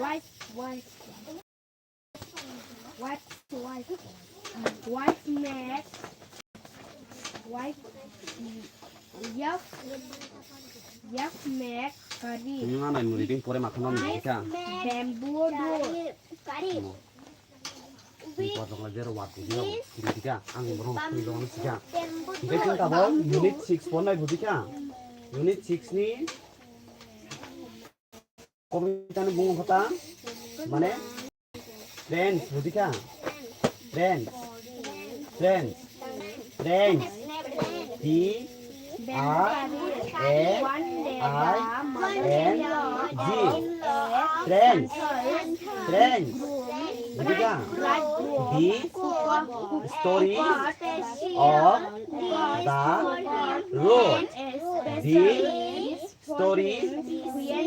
White, white, white, white, white mat, white, yuck, yuck mat, curry, Yung ano yung reading pore makanon ka. bamboo door, Buat orang ajar waktu dia, ini tiga, angin berong, ini doang tiga. Kita tahu unit 6 pun naik butika. Unit 6 ni, kami tanya bunga kata, mana? Friends, butika. Friends, friends, friends. P R A I N G. Friends, friends. Butika. D story of the road. D story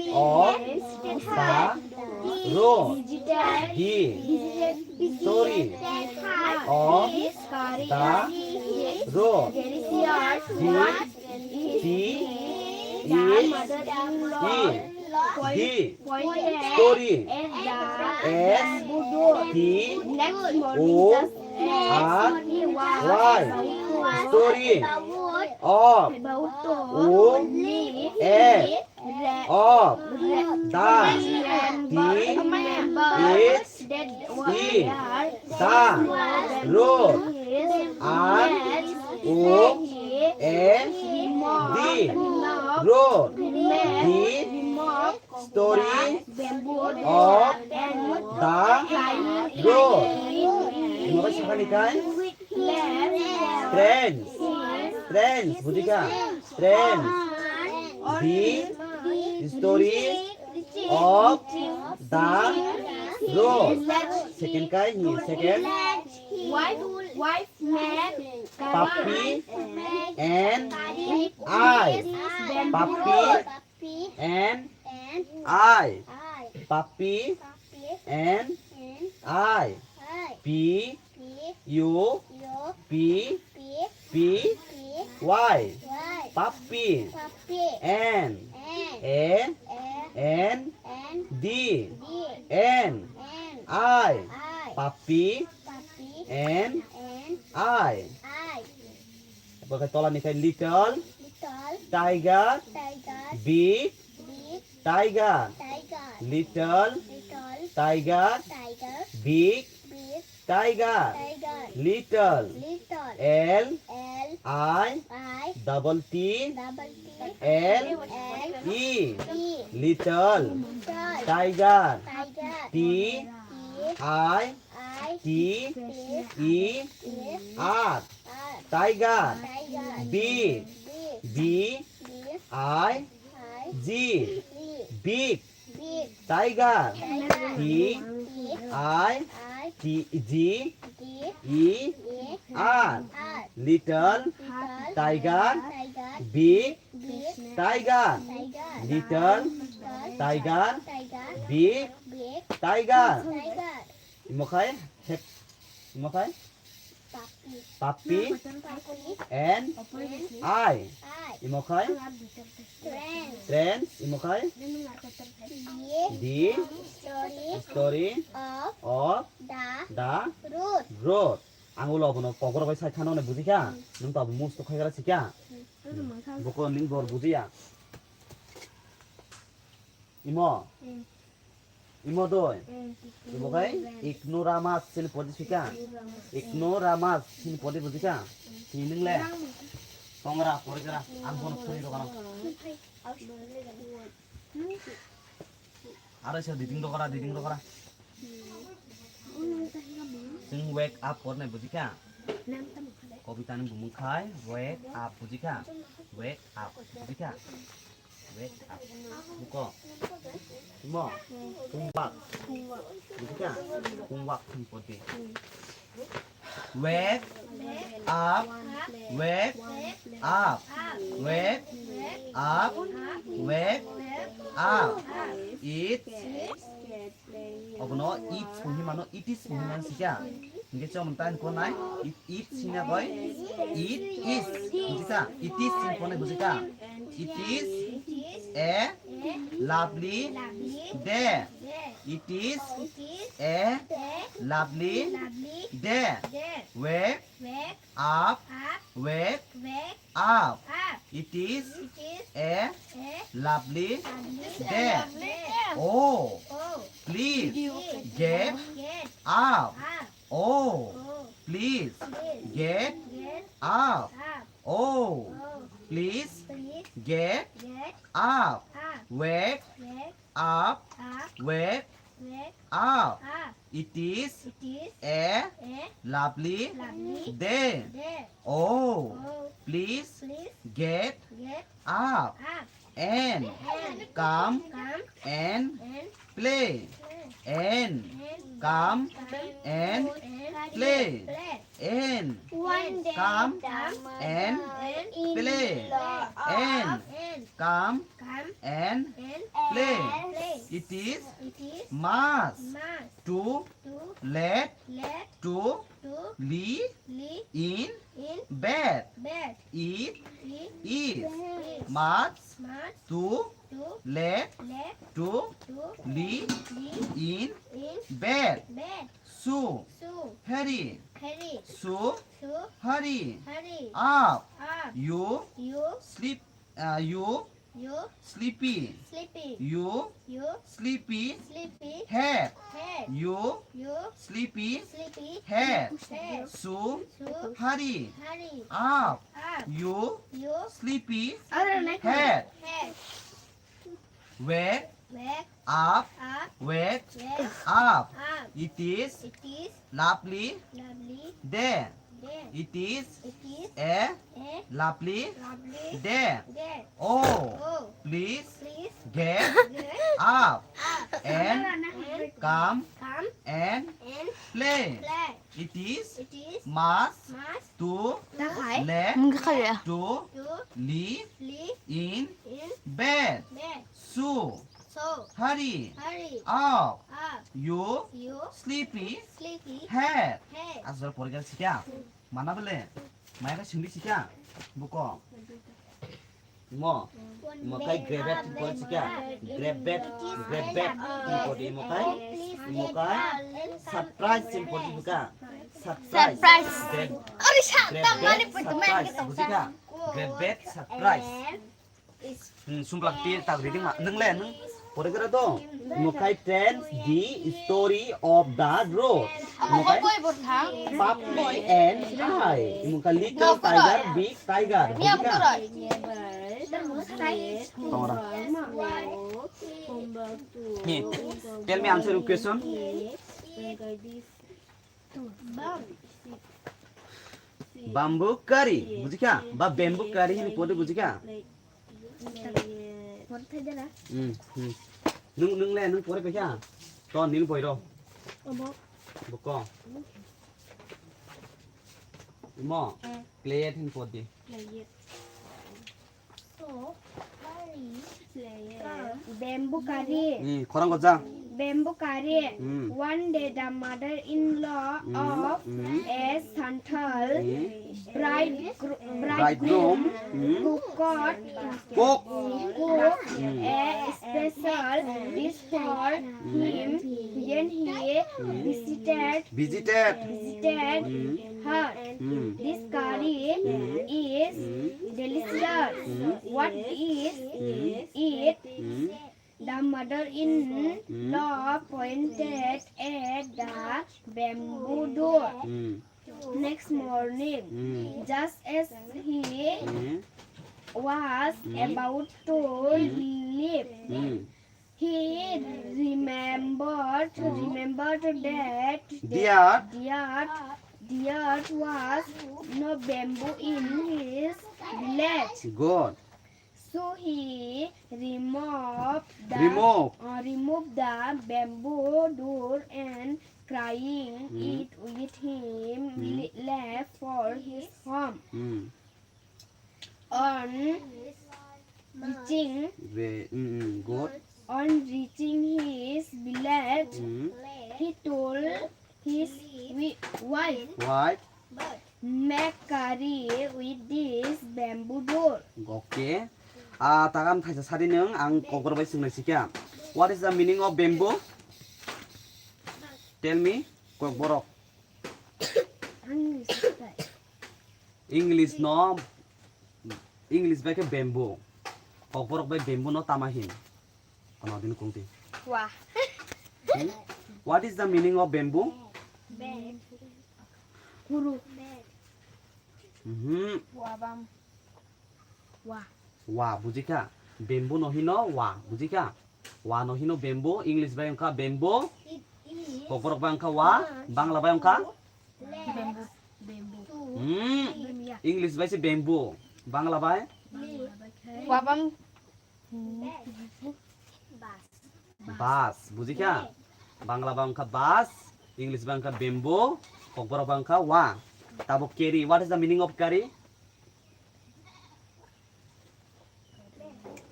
of the road. D story of the road. D D story S T O R Y story of O F of the T is E the road R O N D road D story of the road. Mau siapa nih kan? Friends, friends, butika. Friends. The story of the road. Second kai ni, second. white mat, Puppy and I. Puppy and I. Puppy and I. P U P P Y. Puppy and N D N I. Puppy and I. Pakai tolan ni kayak little tiger, big tiger, little tiger, big tiger, little L I double T L E little tiger T I T E R tiger B B I G big tiger T I T G E R little tiger big tiger little tiger big tiger Imokai hep Imokai puppy and I Imokai friends Imokai the story of the road Angulo bono pogoro bai sai khano ne bujika nung ta mus to khai gara sikya boko ning bor bujiya imo imo doi Imokai ignoramas sin podisika ignoramas sin podi bujika hining le tongra porgara anbon khoi ro kana ara se diding do kara Sing wake up korne bujika kobita nang bumungkai wake up bujika wake up bujika wake up buko imo kungbak bujika kungbak sin podi wake up wake up wake up wake up eat Obono eat puhi mano it is puhi man sikya nge chom tan ko nai it sinya boy it is bujika it is sin pone bujika it is a lovely day. It is a lovely day. Wake up, wake up. It is a lovely day. Oh, please get up. Oh, please get up. Oh, please get up. Wake up, wake up. It is a lovely day. Oh, please get up and come and play. And come and play. And come and play. And come and play. It is must to let to leave in bed. It is must to let to leave in bed. So hurry. So hurry up. You sleep. You sleepy. You sleepy head. You sleepy head. So hurry up. You sleepy head. Wake up, wake up. It is lovely day. It is a lovely day. Oh, please get up and come and play. It is must to let to leave in bed. So hurry up. You sleepy head. Asal porigal sikya. Mana bole? Maya ka sindi sikya. Buko. Mo kai grab pol sikya. Grab podi mo kai surprise podi buka. Surprise. Ori sakta mani pertemuan kita. Busika. Grab surprise. Sumplak tir tak reading mak. Neng le neng. Porigal to. Mo kai tell the story of the road. Mukai Puppy and I. Mukai little tiger, big tiger. Tell me answer your question. Bamboo curry. बुझी क्या? बा bamboo curry ही नहीं पोते बुझी क्या? नूं ले नूं पोते पे क्या? तो नील पोई रो. Buko. Mo. Play it in podi. Bamboo curry. Korang goja. Bamboo curry. One day the mother-in-law of a Santhal bridegroom who cooked a special dish for him when he visited her. This curry is delicious. What is it? The mother-in-law pointed at the bamboo door. Next morning, just as he was about to leave, he remembered that there was no bamboo in his village. Good. So he removed the bamboo door and carrying it with him left for his home. On reaching his village, he told his wife, make curry with this bamboo door. Okay. Tagam thaisa sari nung ang kokor bai sungna sikya. What is the meaning of bamboo? Tell me. Kok borok. English no. English bai ke bamboo. Kok borok bai bamboo no tamahin. Ano din kungti. Wah. What is the meaning of bamboo? Bed. Guru. Wabam. Wah. Wa bujika. Bamboo no hino wa bujika. Wa no hino bamboo. English bai angka bamboo. Kok borok bai angka wa. Bangla bai angka. Bamboo. English bai si bamboo. Bangla bai. Wabam. Bas bujika. Bangla bai angka bas. English bai angka bamboo. Kok borok bai angka wa. Tabo carry. What is the meaning of carry?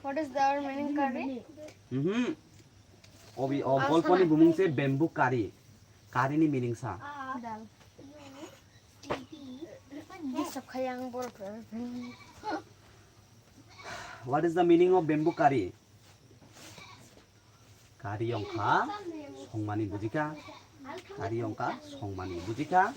What is the meaning curry? Obi golponi bumung se bamboo curry. Curry ni meaning sa. Dal. Ini सब खयाang बोल What is the meaning of bamboo curry? Curry yongka songmani bujika. Curry yongka songmani bujika.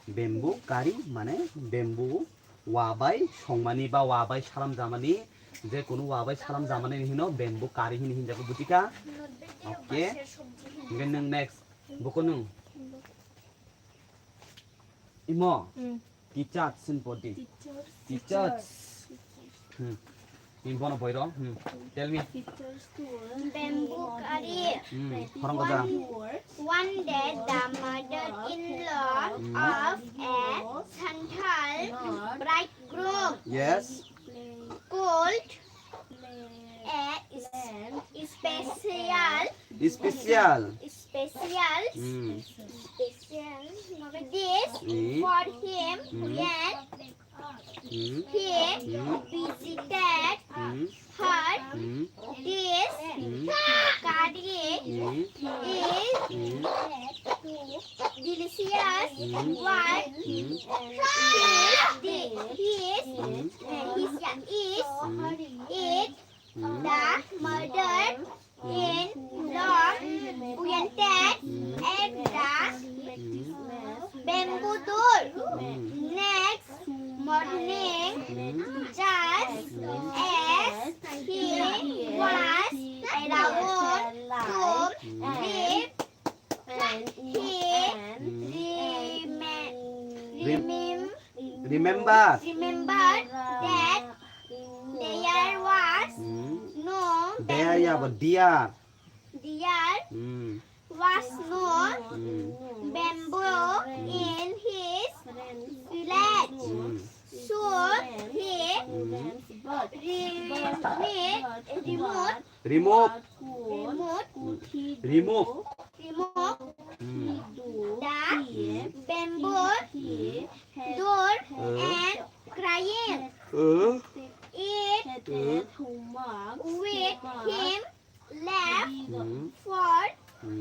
Bamboo curry mane bamboo wabai songmani ba wabai salam jamani. যে কোনো ওয়াবাই সালাম জামানে Hino bamboo কারি হিনি হিন যাবে বুটিকা okay গেন নেক্সট বকনু ইমো টিচার্স সিন পডি টিচার্স ইন বনো বইরো টেল মি Bamboo curry. খরং গজা One day the mother-in-law of a Santhal bridegroom yes called a special this for him when he visited her. This curry is delicious. What it the mother-in-law pointed at the bamboo door. Next morning, just as he was about to leave, he remember remembered that there was no there ya but dear was no bamboo in his village. So he remove the bamboo door and crying. It with him left for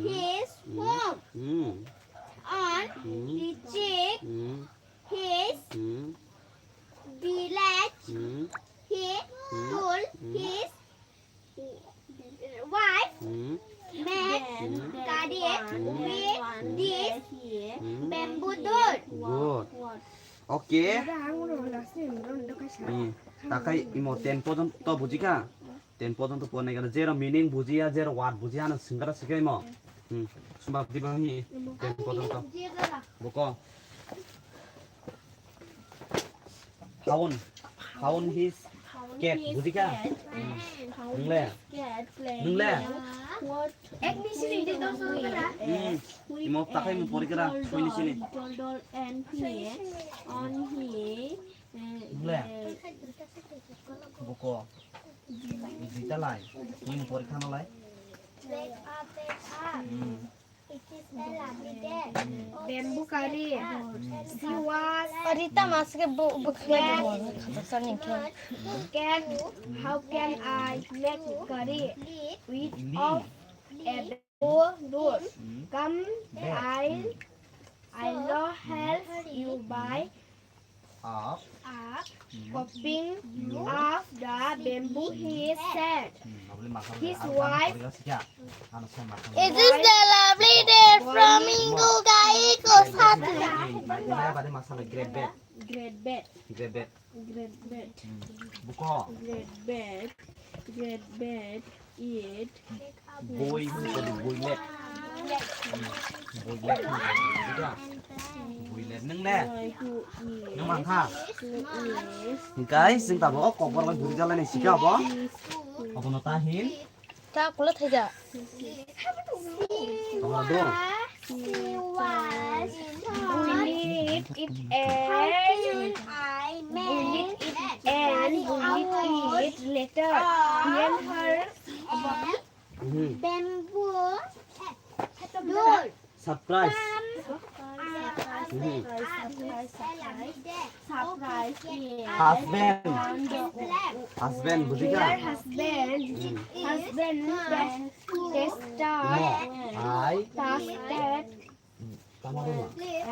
his home. On reaching his village, he told his wife, "Make curry with this bamboo door." good okay takai imo 10 পর্যন্ত বুঝিকা 10 পর্যন্ত পড়নে গেলে জের meaning বুঝিয়া জের word বুঝিয়া না সিঙ্গারা শিখাই ম সুমা দিবাহি 10 পর্যন্ত বক found his cat বুঝিকা nungle Ek ni sini di dosa kara. imo takai mo porikara sini sini And here on here nungle bok dita lai nim porikha no lai Wake up. It is a lovely day. Bamboo curry. She was Rita mas ke how can I make curry with Lead of a bamboo door? Come, I'll help you by of Popping off the bamboo, he said. His wife- Is this the lovely day flamingo guy goes happy? Great bed. Great bed, Great bed. great bed, Buko. great bed, great bed, eat. Boy. Boylet. Boylet. Boylet nâng nè. Boy who Nâng is, bằng ha. who is, Guys, chúng ta bỏ cọc vào bùi ra lên này xí cả bỏ. Ở nó ta hiến. Ta cũng là thấy dạ. Ở nó đô. She was we need it and I we made need it and we need it later. When her bamboo doll. Surprise. surprise is Husband. on the Husband, বুঝি Dear কা? husband, tester, No. I. tested, Tama ba? I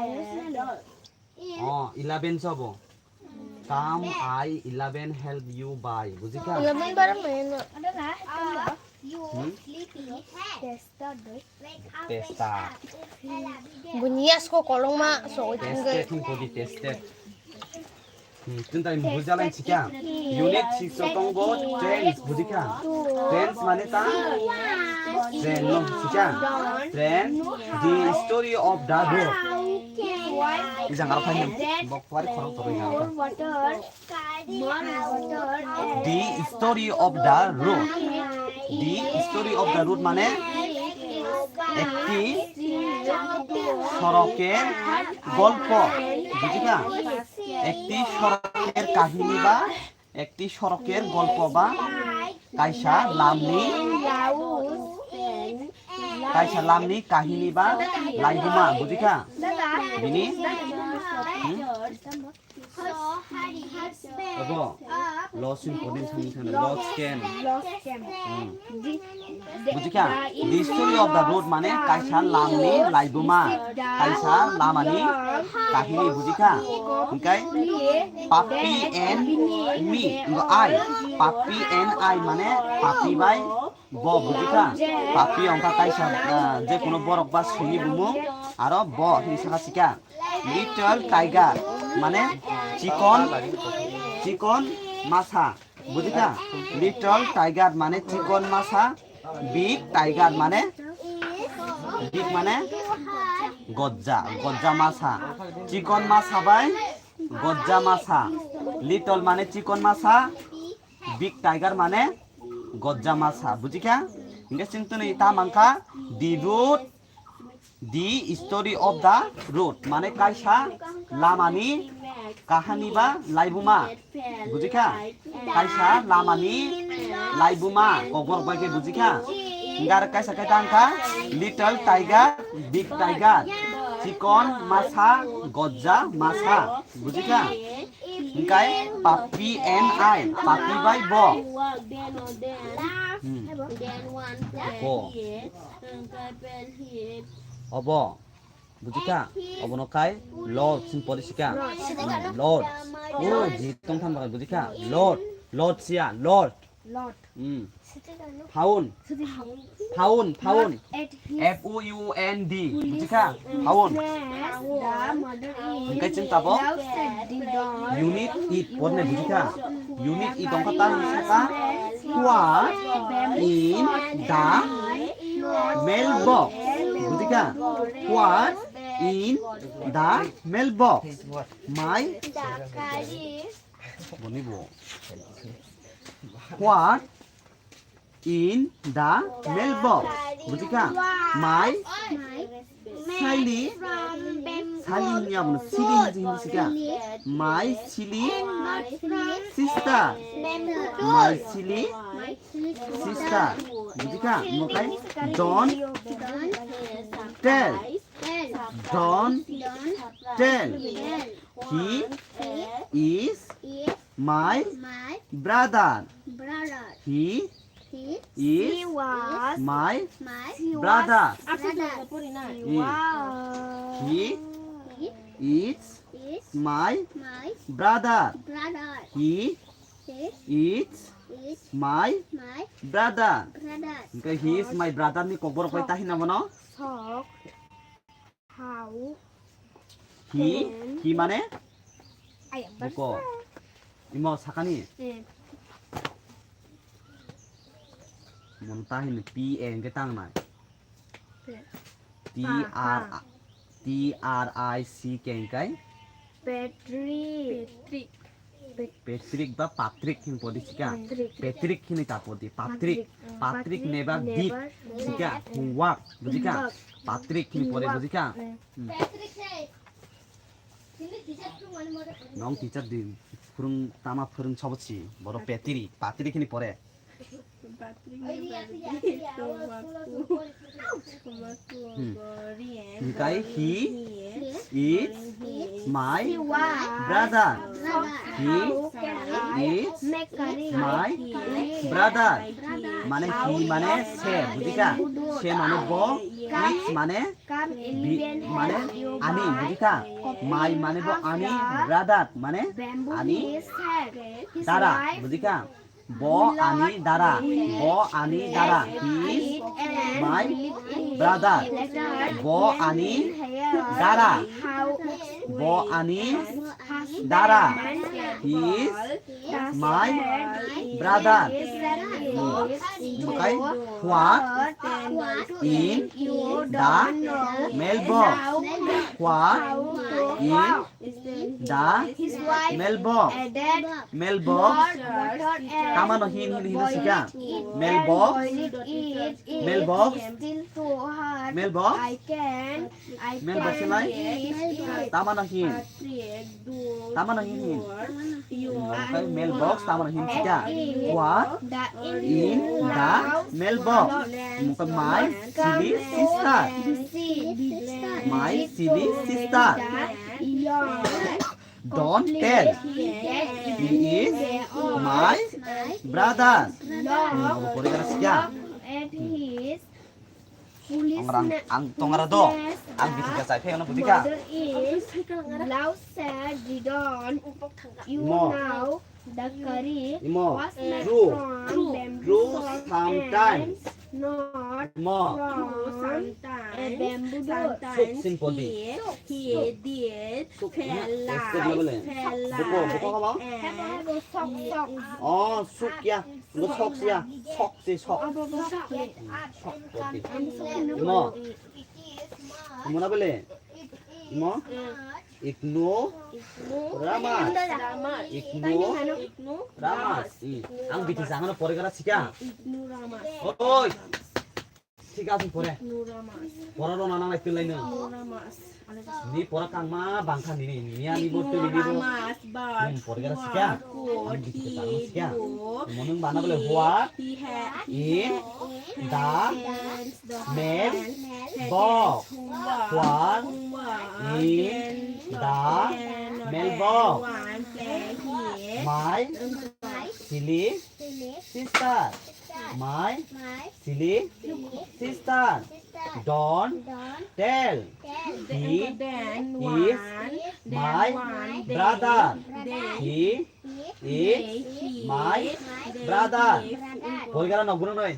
Oh, 11 sabo. Come, I 11 help you buy. বুঝি কা? Lemon barang main. You sleepy head. tested, Testa. Bunyi asko kolong mak so tinggal. Tested king body tested. 근데 뭐 잘한 지냐? 유닛 직접 동보 트렌스 বুঝি কা? Trends মানে তা? Trend no 지냐? Trend the story of the road. 이장 알아 파니. 먹과리 걸어 더 이가. more water, more water, The story of the road. The story of the road মানে একটি সড়কের গল্প বুঝি কা? একটি সড়কের কাহিনী বা একটি সড়কের গল্প বা কাইসা লামনি কাহিনী বা লাইগুমা বুঝি কা? বিনি অব লস ইন কোডিং সামনে লস ক্যান lost cam. বুঝি কা? The story of the road মানে কাইসা লামনি লাইগুমা কাইসা লামানি কাহিনী বুঝি কা? ওকে পাপি এন্ড মি আই পাপি এন্ড আই মানে পাপি বাই ব বুঝি কা? পাপি অংকা কাইসা যে কোনো বরক বা সুনি বুমু আর ব হিসাকা শিকা লিটল টাইগার মানে চিকন মাছা বুঝি কা? লিটল টাইগার মানে চিকন মাছা বিগ টাইগার মানে গজ্জা মাছা চিকন মাছা বাই গজ্জা মাছা লিটল মানে চিকন মাছা বিগ টাইগার মানে গজ্জা মাছা বুঝি কা? ইংরেজ চিন্তু নেই তা মাংকা the story of the road মানে কাইসা লামানি কাহানি বা লাইবুমা বুঝি কা? কাইসা লামানি লাইবুমা কগর বাইকে বুঝি কা? Enggak kaisa kaita angka little tiger big tiger চিকন মাছা গজ্জা মাছা বুঝি কা? Engkai papi and I papi by bo Then one bo pen অব বুঝি কা? অব নকাই লর্ড সিন পরিসিকা লর্ড ও জি তং থাম বুঝি কা? লর্ড সিয়া lord lot. 파운 At F O U N D বুঝি কা? 파운 the mother in Engkai cinta bo loves the dog. unit it পড়নে বুঝি কা? unit it অংকা তা হিসাকা what in the mailbox বুঝি কা? what in the mailbox my বনিব what in the mailbox বুঝি কা? my silly নিয়া বনো silly হিজি হিসিকা my silly sister my silly sister বুঝি কা? মকাই don't tell he is my brother he is was my brother he is my brother. He is my brother. Okay, he is my brother ni kok borok tahin nama no? Sok. How. He mane? Ayam Buko. Imo sakani. Muntahin P N cái tăng này. T R I C cái Patrick বা Patrick hin podi sika Patrick hin ta podi Patrick never did sika homework bujika Patrick hin podi bujika nong teacher din phurung tama phurung chobochi boro Patrick hin pore Kai he is my brother. He is my brother. Mane he mane se, budika. Se mane bo, is mane mane ani, budika. My mane bo ani, brother mane ani, dara, budika. Bo ani dara. He is my brother. Bo ani dara. Bo ani dara. He is my brother. Okay. What in the mailbox? What in the mailbox? Mailbox. Tamano hin sika. Mailbox. Mailbox. Mailbox. Mailbox lai. Tamano hin. Okay, mailbox tamano hin sika. What in the mailbox? Muka my silly sister. My silly sister. Don't tell. He is my brother. Tongarado. Ang bitika sa phe na budika. Lau said Didon. You know the curry was made from bamboo sometimes. Not More. from a bamboo doors. Simple he did fell Oh, suk ya. Nó sọc ya. Sọc gì sọc. Imo. Imo na bele. Imo. Igno. Ramas. Igno. Ramas. Ang biti sa ano pore gara sika. Oi. Sika sing pore. Pora ro nana nai pilai no. Ni pora kang ma bangkhan ni niya ni botu ni bo. Pore gara sika. Ang biti sa ano sika. Monung bana bele what in the mailbox? What in the mailbox? My silly sister. My silly sister. Don't tell. He is my brother. He is my brother. Boy gara no guru noi.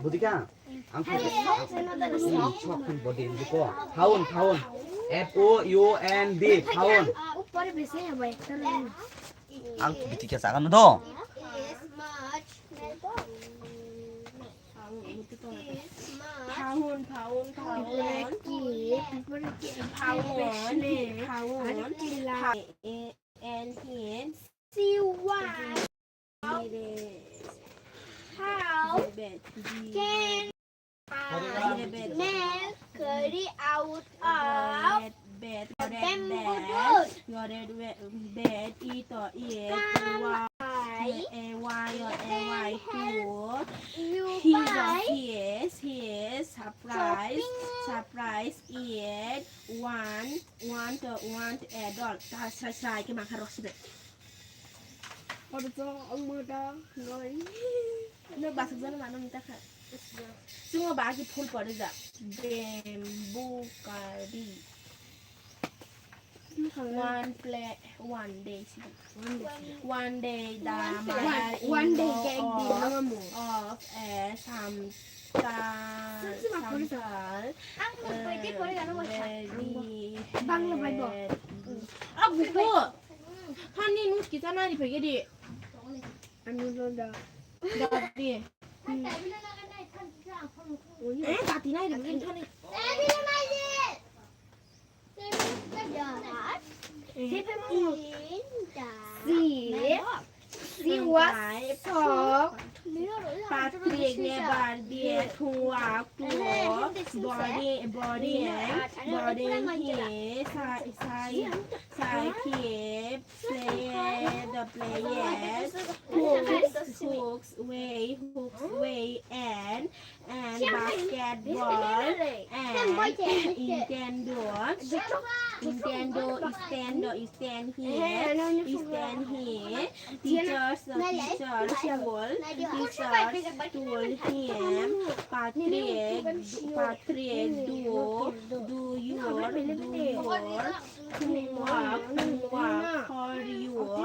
Budika. Ang chokin body diko. Haun. FOUND. Haun. ऊपर बेसे है भाई Ang bitika sa ano do. and his See why how can make curry out of bamboo doors? Your red bed eat or eat y food. You buy His surprise eat one adult. Sai cái mà khai rosi đấy. और जो अंगूठा नोई Nó bà thực ra nó mình ta khai. Chúng bà cái phun bỏ đi ra. Bamboo curry. one play one day one day the one day cái anh đi mother nó mù of a some Băng là bài bỏ. 아 그거 한이 웃기잖아 이 베개리 anh luôn đó 나비 에 나디나 이렇게 괜찮아 xí quá sọ Patrick nghe bà địa thua của body here sai here play the players hooks way and basketball and Nintendo is stand here teachers told him Patrick do your homework for your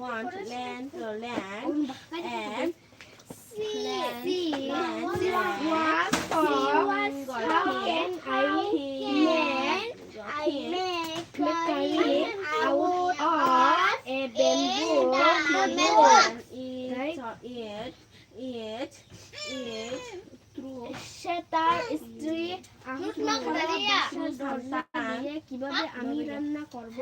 want land and quá sọ how can I make it out of a bamboo it through সেটার স্ত্রী কিভাবে আমি রান্না করব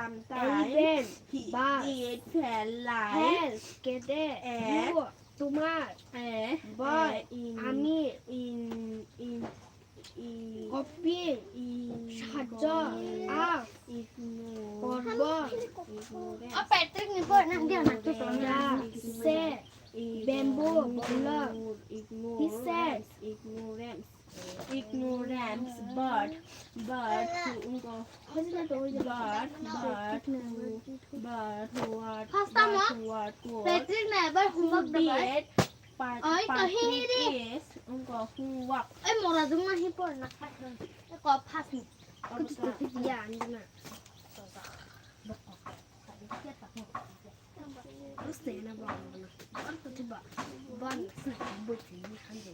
sometimes he felt like কেটে and তোমার আমি copy সাহায্য করব Patrick ni pun nak dia nak tu সে ব্যাম্বু বলল he said ignorance but what Patrick ni ber homework dapat. Patrick is homework Eh mora dung nahi pun nak pakai. Kau pas ni. yan na Gusto na ba ako na? Ano ito ba? Ban sa buti ni Hanjo.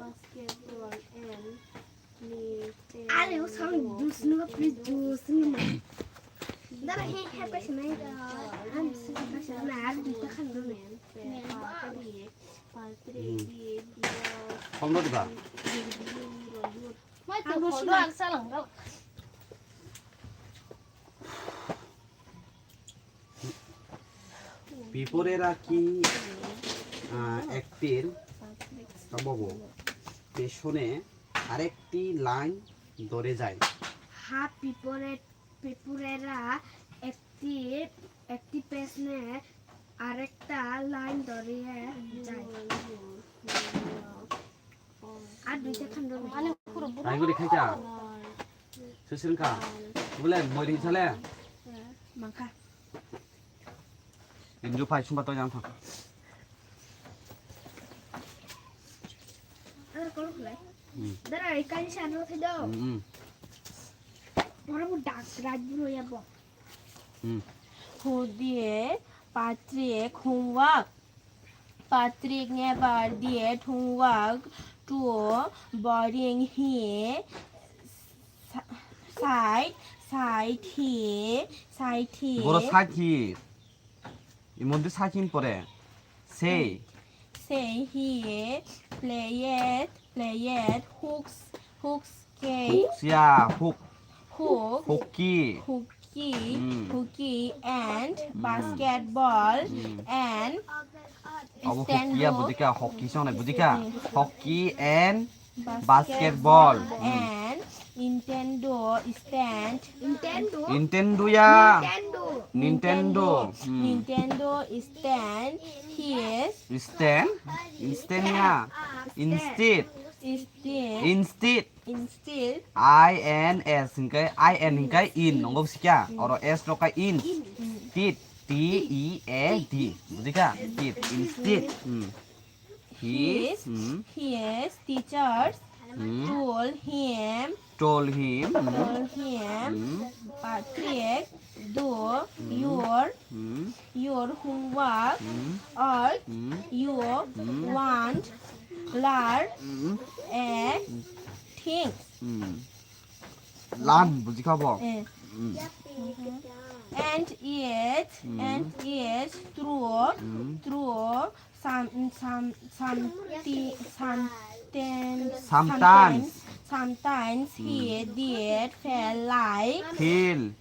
basketball and Ale, eu só juice no juice ni ma. Dah he happy semai dah. Am si ka sa na ar di ta khan do ne. 험도 디바 Mai tu kau doang salang kau. বিপরেরা কি একটির সম্ভব পেছনে আরেকটি line ধরে যায় Ha পিপুরেরা একটি পেছনে আরেকটা লাইন ধরে যায় আর দুইটা খান do ne. Ane kuru buru. 라이거리 খাই자 스스른카 몰래 머리 살래 망카 인조 파이 춤바 떠지 않다 Ada kalau kulai. Dara ikan sana tu do. Orang budak rajin ya bo. দিয়ে Patrick homework Patrick never did homework to boarding here side here বড় Psaki এর মধ্যে সাকিন পড়ে সেই say here played hooks game হুকসিয়া hook hook hooky hooky and basketball and 어부 হুকিয়া বুঝিকা hockey শোনে বুঝিকা hockey and basketball and Nintendo stand 닌텐도야 닌텐도 Nintendo stand his 인스텐이야 인스tit instead instead ins hingkai in hingkai in nonggo sikia oro s lo kai in tit t e a d budika tit instead his teachers told him Patrick, do your homework or you want learn a thing. lan budika bo And it's true sometimes he did feel like an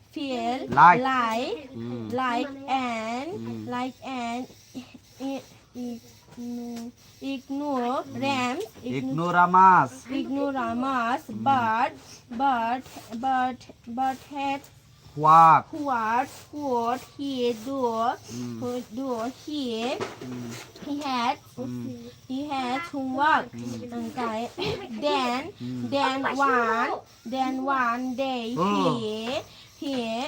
ignoramus but had what what would he do? He had homework. Okay. Then one day he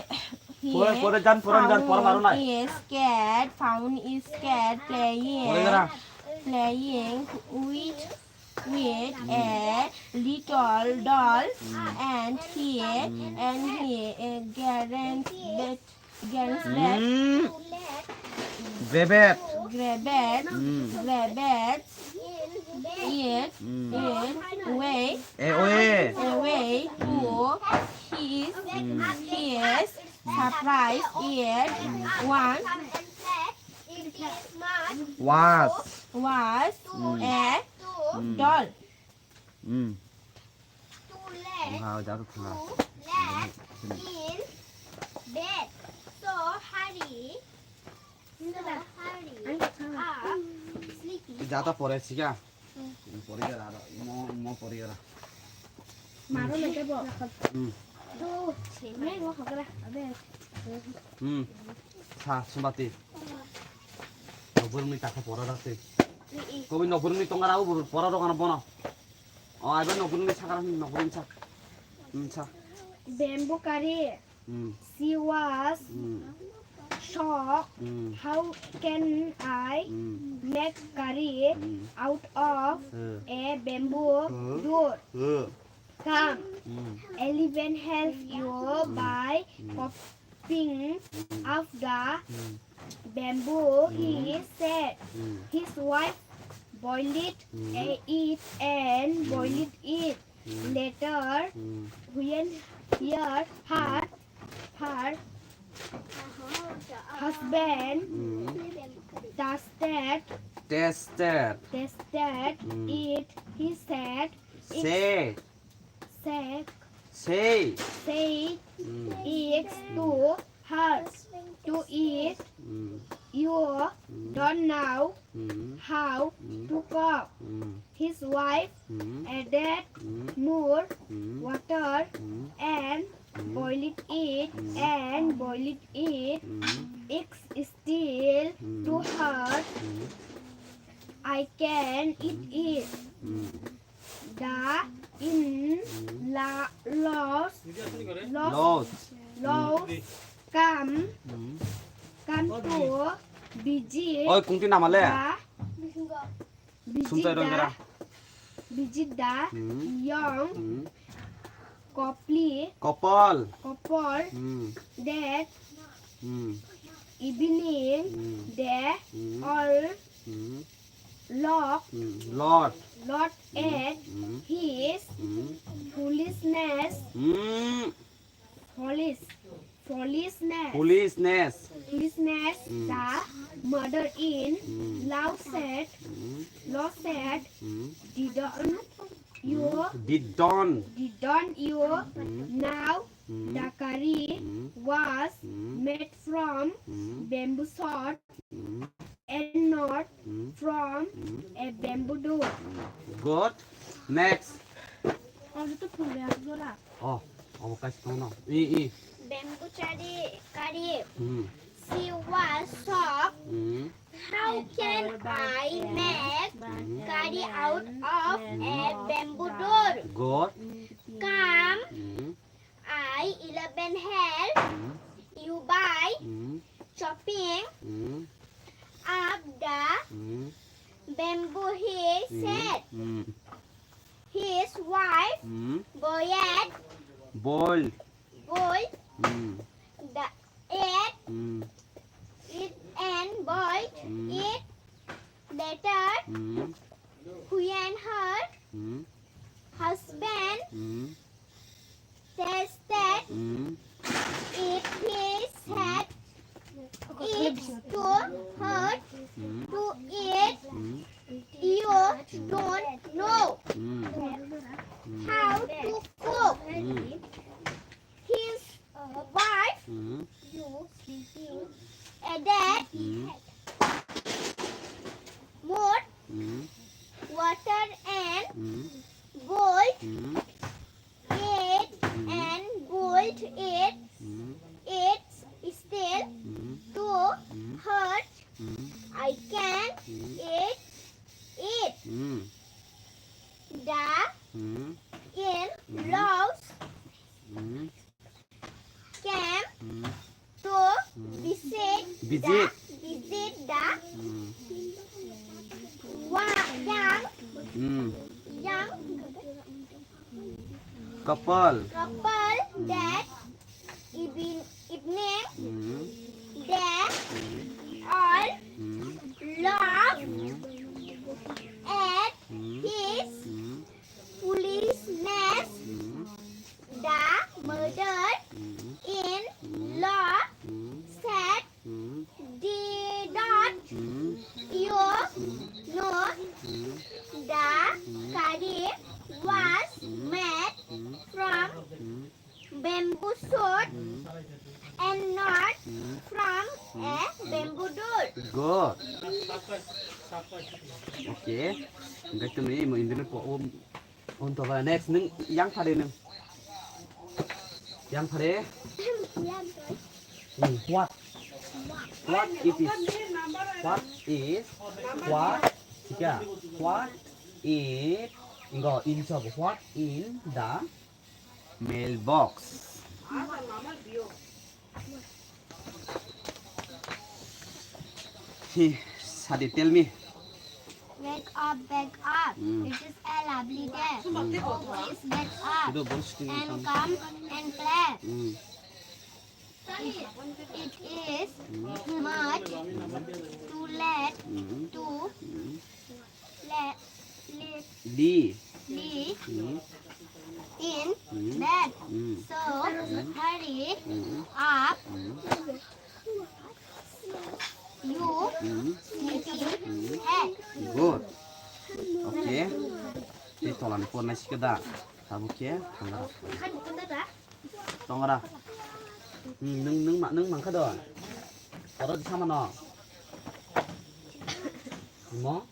found his cat playing with a little doll and he grabbed it away to his surprise. It was a doll. vào giáo dục là So hurry giá ta pore siya pore ra mo pore ra 마로 내게 뭐. 또 재미있는 거 가거라. 아베. 자 순바티 너부름이 딱 보라라테 거기 너부름이 동가라고 보라로 가나 보나 아이번 너부름이 차가라 너부름 차 Bamboo curry. She was shocked. How can I make curry out of a bamboo root? Come, elephant help you by popping off the bamboo. He said. His wife boiled it and boiled it. Later, when her husband tasted it, he said, say it to her to eat. You don't know how to cook. His wife added more water and boiled it. It's still too hard. I can eat it. The in-laws come to visit oi kungti namale visit the young couple that evening. They all looked at his foolishness. The mother-in-law said, didn't you know the curry was made from bamboo shot and not from a bamboo dough? good next 어제도 풀려 어까지 더 나. bamboo curry she was shocked. Hmm. How can I make carry out of a bamboo door? Good. Come, Hmm. I 11 help Hmm. you by Hmm. chopping Hmm. up the Hmm. bamboo, he said. Hmm. His wife Hmm. boiled Boiled. Hmm. the egg Hmm. it and boiled it later Hmm. when her Hmm. husband Hmm. tasted Hmm. it, he said it's too hard Hmm. to eat. Hmm. You don't know Hmm. how to cook. Hmm. His wife Hmm. added Hmm. more Hmm. water and Hmm. boiled Hmm. it and boiled it. Hmm. It's still Hmm. too hard. Hmm. I can't eat it. Hmm. The Hmm. in-laws Hmm. came Hmm. to visit Visit. the Hmm. Hmm. young Couple. couple that evening. Hmm. They all Hmm. laughed Hmm. at Hmm. his Hmm. foolishness. Hmm. The mother-in-law Hmm. said, Hmm. "Did Hmm. you know Hmm. the curry was made Hmm. from Hmm. bamboo shoot Hmm. and not Hmm. from a bamboo door?" Good. Okay. Back to me. Mo indin po untuk next neng yang pade neng. Yang pade. What? What it is? What is? What? Tiga. What is? Enggak in job. What in the mailbox? Sadi, tell me. Wake up, wake up. It is a lovely day. Oh, please wake up Itu boosting and income. come and play. Hmm. It is much too late Hmm. to Di. be Hmm. in Hmm. bed. Hmm. So hurry Hmm. up, Hmm. you Hmm. sleepy head. Good. Okay. Ini tolan pun nasi kedak. Tahu ke? Tongara. Neng mak kada. Orang di sana no. Mo?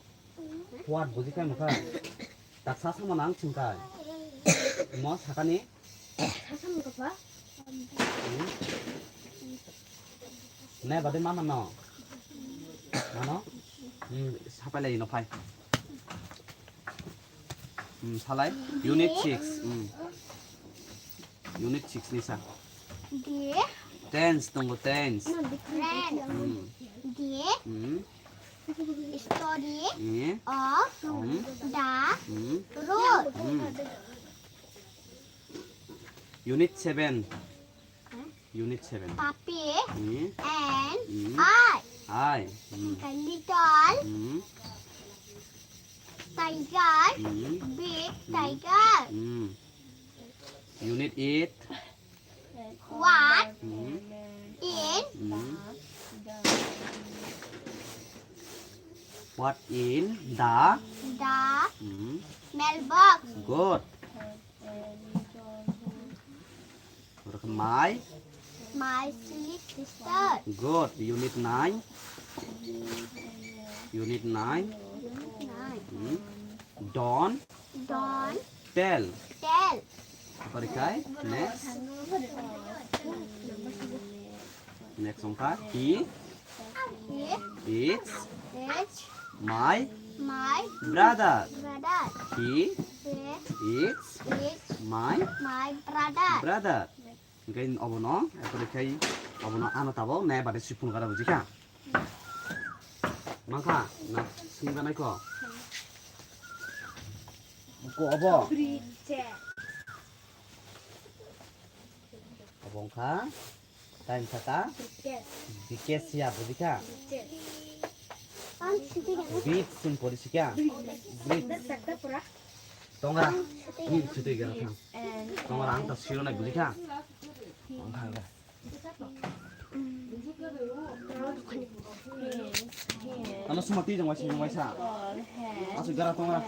Kuat buzi kai muka. Taksa sama nang cingkai. Mo sakani? Ne bade mama no. Mano? Siapa lagi no pai? Salai. Unit 6. Unit 6 ni sa. The Tense, tunggu tense. friend. The Hmm. story Ini. of the road. Unit 7. Unit 7. Puppy Ini. and Hai. a little tiger, big tiger. Unit 8. What Hmm. in What in the? the mailbox? Good. My. My silly sister. Good. Unit 9. Unit 9. Don't Don't tell. tell. Barikai. Next. Next angka. He is It's my my brother. brother. He He is is my my brother. brother. Again, abono. Epore kai abono ano tabo. Ne bade sipun kara bujika. Mangka. Na singa nai ko. Ko abo. Abongka. Time kata. Bikesia bujika. Beat sim polisika. Beat. Tongra. Ni chutu igara thang. Tongra ang ta siro na bujika. Mangka ga. Ano sumati jang waisa. Asu gara tongra.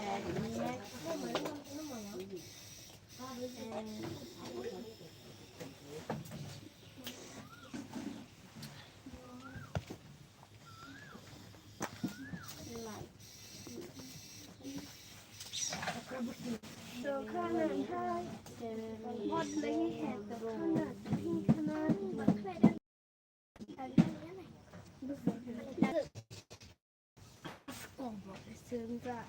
So kanan hai. Một lấy hạt từ kanan phi kanan. Sướng ra.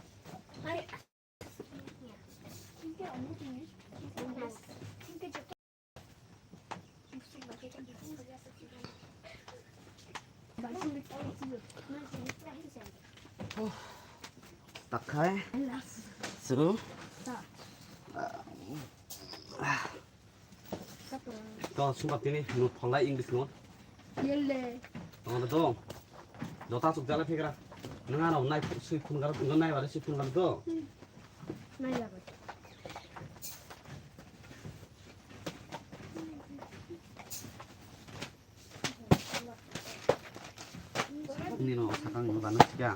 Takai. Seru. Có sung bạc ini nút phong lại English luôn. Yelle. Tong đó. Nó ta sung jalan fikra. Nang ano nai sui phun gar ngon nai wala sui phun gar do. Này là vậy. Ini no sakang no bana sika.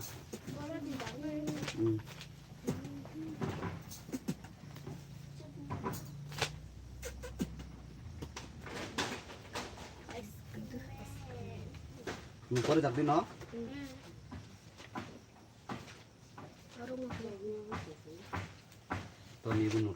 Có được tin nó. Tôi đi cùng nó.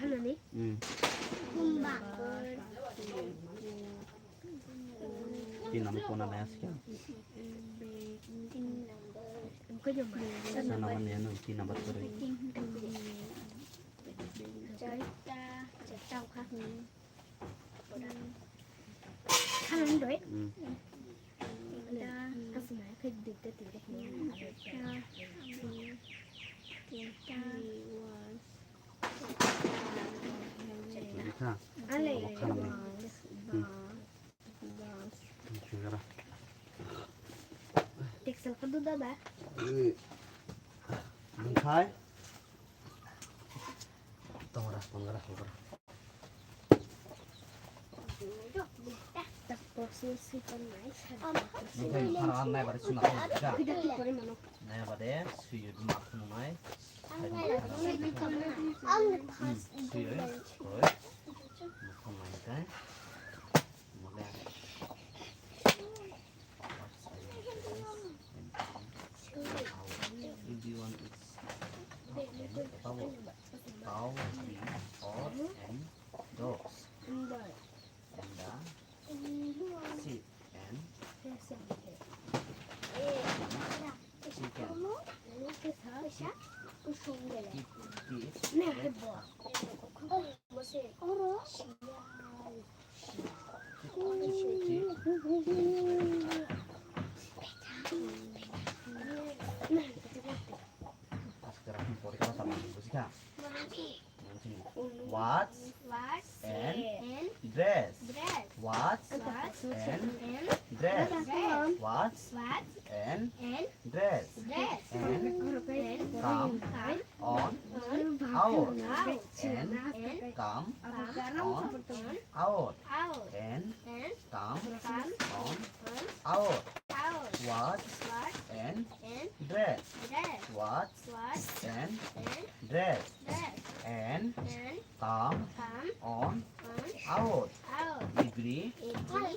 Kanan nih. Tin nắm con nào này sika. Em có nhầm mà. Sana naman yan ang tin nabat ko rin. Kanan doy. Asma cái được cái tiền Ha. Ale. Sigara. Texel ka do ba? Bangkai. Tongra. Tapos si panais. Bangkai paraan nai bade sunat ka. Tidak kore mano. Nai bade suyu mak nai. Suyu. Oi. Mak nai kai. Cow, or and dogs, and sheep and Watch and dress. Watch and dress. Watch and dress. And come on out. And come on out. And come on out. Watch and dress. Watch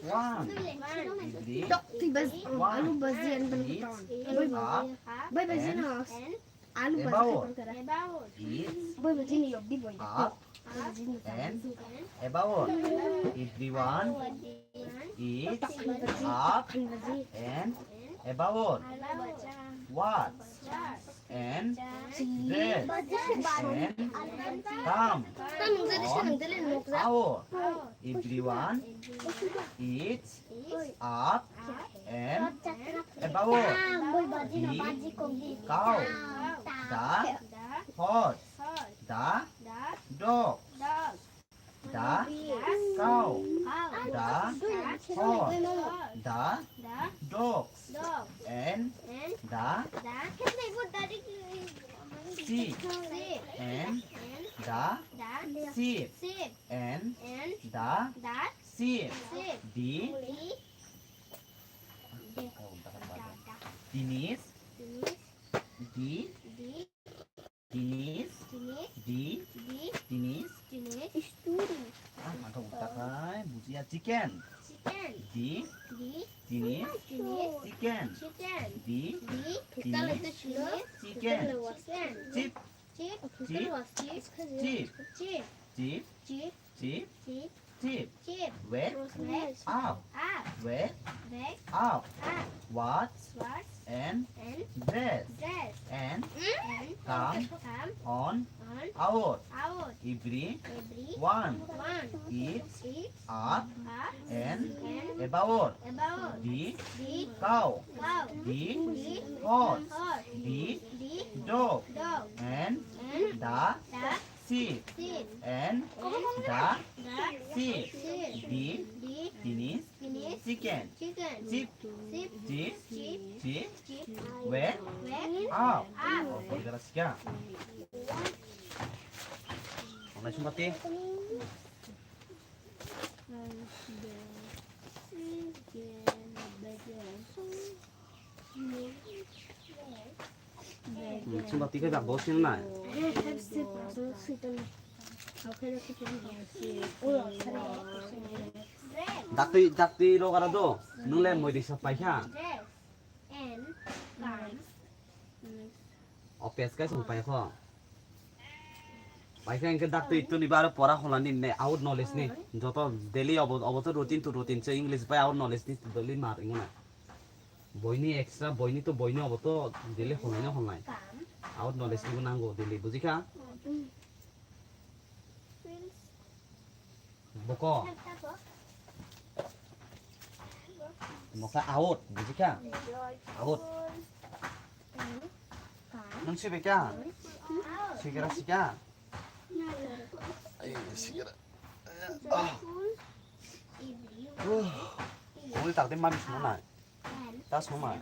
One. Every Thì bây alu bajian eats belum up Bây bajian and harus alu about bajian eats Bây bajian yok di boy. up and about. Everyone eats up and about. What? And dress and come Kan nung jadi siya nang dali nung out. Everyone eats up and about. The cow, the horse, the dog, the cow, the horse, the dogs, and the sheep, and the sheep, and the sheep. Denise, mantap utakai, bujia chicken. Denise, chicken. kita itu sila Chicken. Chip, chip. Wake up, Watch and dress and come on out. Everyone eats up and about. The cow, the horse, the dog, and the sheep, and the sheep. The Denise, chicken. Chip, wake up. Oh, gracias. Ya. Mana cuma teh? Cuma tiga tak bosin lah. Hepsi proses situ. Dakti lo kara do. Nule moi di sapai ha. Opes kai sampai ko. Baiknya yang kedak itu nih baru pora holani nih out knowledge nih. Joto daily abot rutin se English by out knowledge nih daily mar inguna. Boy nih extra boy nih abot daily holani. Out knowledge nih nanggo daily buzi ka? Boko. Moka out buzi ka? Out. Nang siapa ka? Sigara. Ayo, sigara. O늘 tak tem mami semua. Tas semua.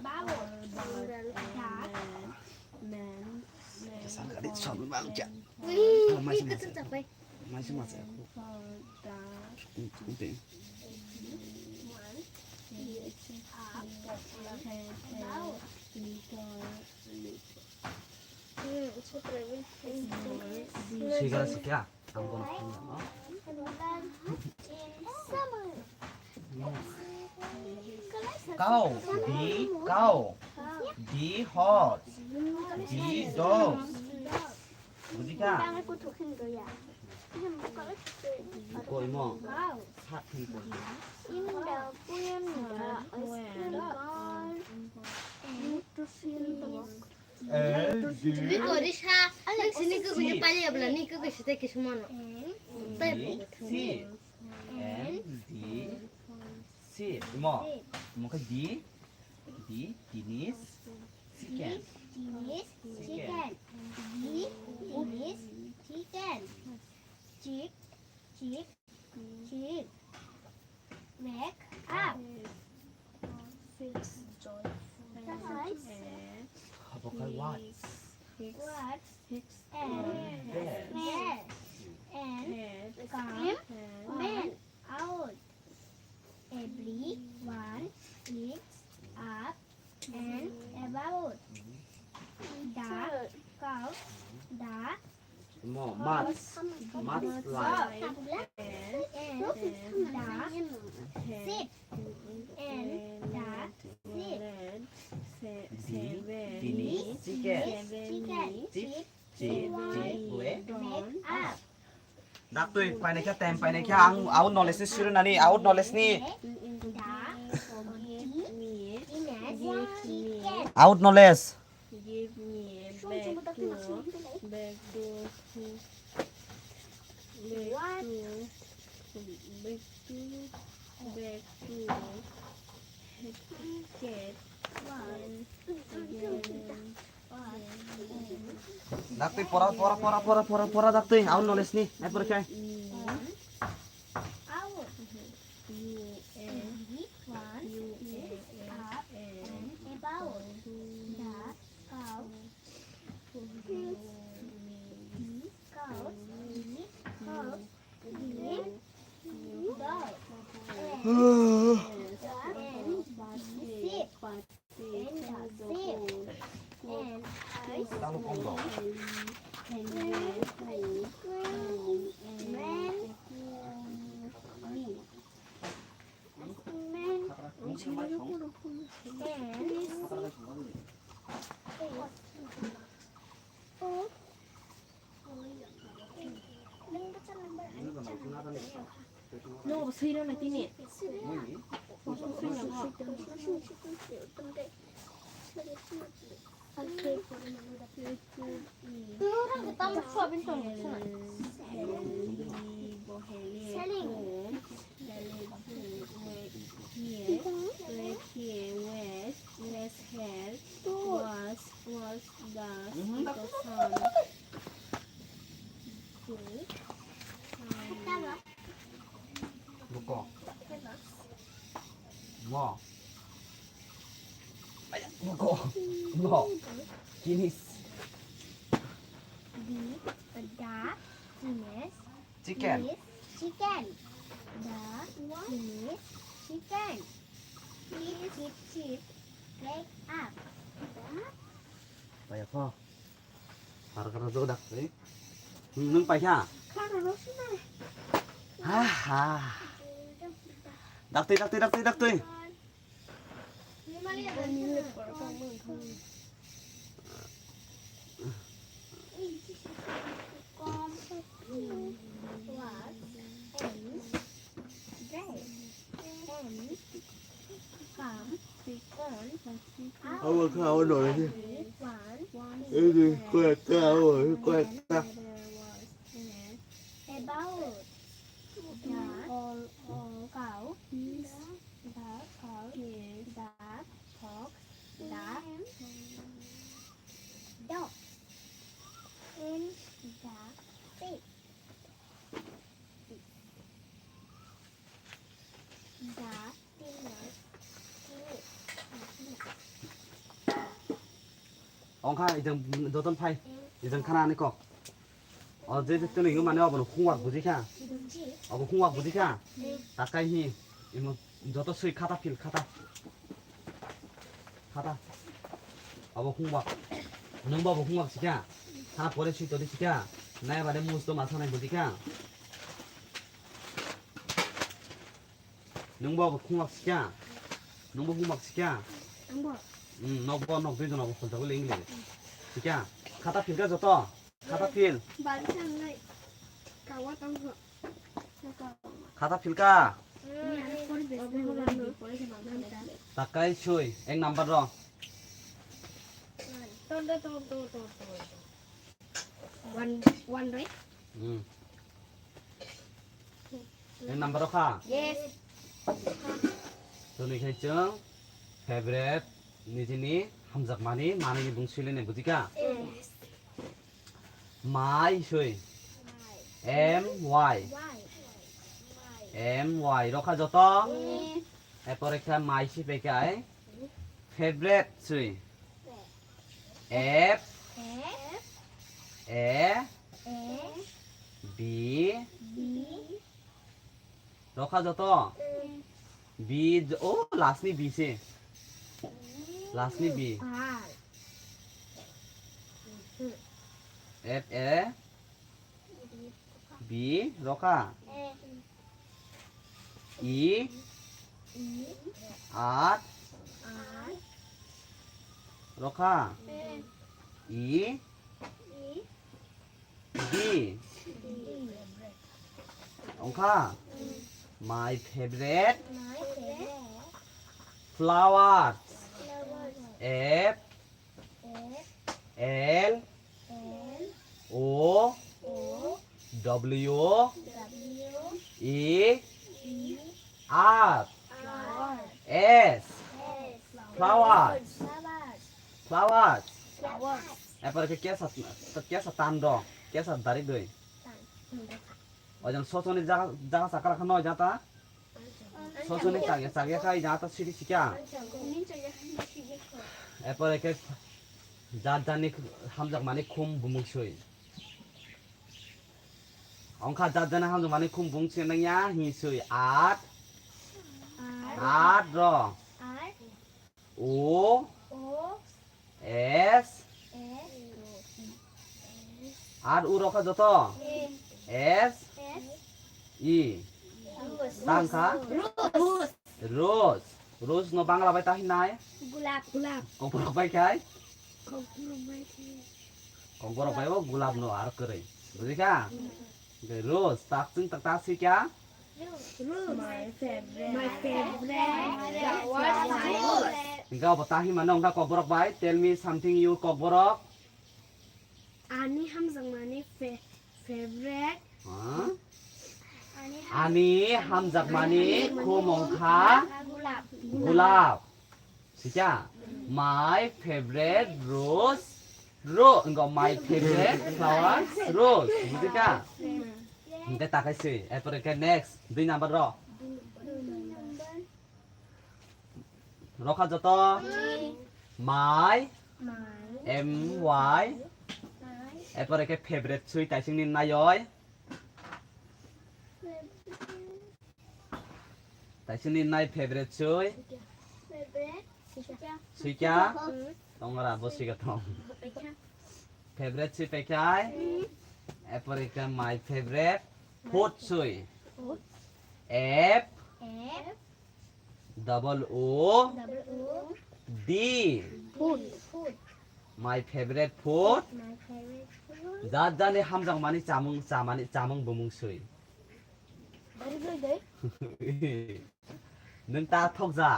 Kesana di soal malu ja. Masih tercapai masih. Udah. Sigara sekian. Ampun. Cow, the horse, the dog. Buzi ka? Kau imo. Sat hipo. Tapi kau di sana, yang sini kau punya pali ya belah ni kau kisah teh kisah mana? Sheep, imo ka di Denise, chicken. Chick, wake up. Apa kai what? What? And come out. Everyone eats up and about. The cow, the Imo, mats like. and Sit. And Bini, chicken. chicken. Chip, chip, gue. Make up. Dak tuh, pakai kia tem, pakai kia out knowledge ni suruh nani, out knowledge ni. Out knowledge. Give me back to get Dak tuh pora dak tuh, out knowledge ni, apa pakai? Tahu konggo. No, suy đâu này tí nè. Buko. Mo. Ayah, buko. Mo. Kinis. Chicken. Chicken. Chicken. Chip. Make up. Bayar kok. Harga tuh dak, eh. Nung pakai. Dak tuh. Ông khao nổi đi. Đi quẹt cao rồi, quẹt cao. Ông khai 이제 너던 파이 이제 하나 안에 거 어제 때는 이거 만에 와보는 홍학 부지카 홍학 부지카 가까이 이모 너도 수익 카다필 카다 홍학 능바보 홍학 지카 하나 버릴 수 있더니 지카 나의 말에 무스도 마사네 부지카 능바보 홍학 지카 능바보 홍학 지카 nó con nó bây giờ nó còn tao lên liền, ठीक है? खाता फिर का जोतो, खाता फिर takai cuy, yang number dong. One right? Yang number dong kah? Yes. Tuh nih keceng, favorite. निजिनी हमजक मानी माने की बुंगसिले ने बुझिका माई सोई my रखा जतो एपर एक माई सी पे क्या है फेवरेट सोई f a b रखा जतो b ओ लास्ट नी b से Last ni B. F A B roka. E R Rokha E D Ongkha my favorite flowers F L O W E R S flowers এরপরে কে সাতান দ কে সাত দারি দই ওজন সসনি জায়গা সাকার খানো যাতা সসনি চাগে খাই যাতা সিটি শিকা এরপরে কে জাত জানি হামজাক মানে খুম বুমুকসই অংখা জাত জানি হামজাক মানে খুম বুমুকসই নাইয়া হিসই আট র ও এস আর উ রখা যত এস ই তাংখা রোজ রোজ ন বাংলা বাই তাহি নাই কবরক বাই খাই কবরক বাই ও গুলাব ন আর করে বুঝিকা রোজ তাক চিং তাক তা seeker My favorite Engkau betahi mana engkau kogborok baik? Tell me something you kogborok. Ani hamzang mani favorite. Huh? Ani hamzak mani kumongkha gulab. Sija. My favorite rose. Engkau my favorite flowers rose. Betul ka? Engkau tak kasih. Episode ke next. 2 number ro. রখা যত মাই M Y এরপরে কে favourite সুই তাইসিং নিন নাইয় তাইসিং নিন নাই favourite সুই সুইকা তোমরা বসিকা থম favourite সুই পেকাই এরপরে কে মাই ফেভারিট ফুড সুই F Double O D My favorite food Zat jani hamjang mani chamung bumung sui Nung ta thok za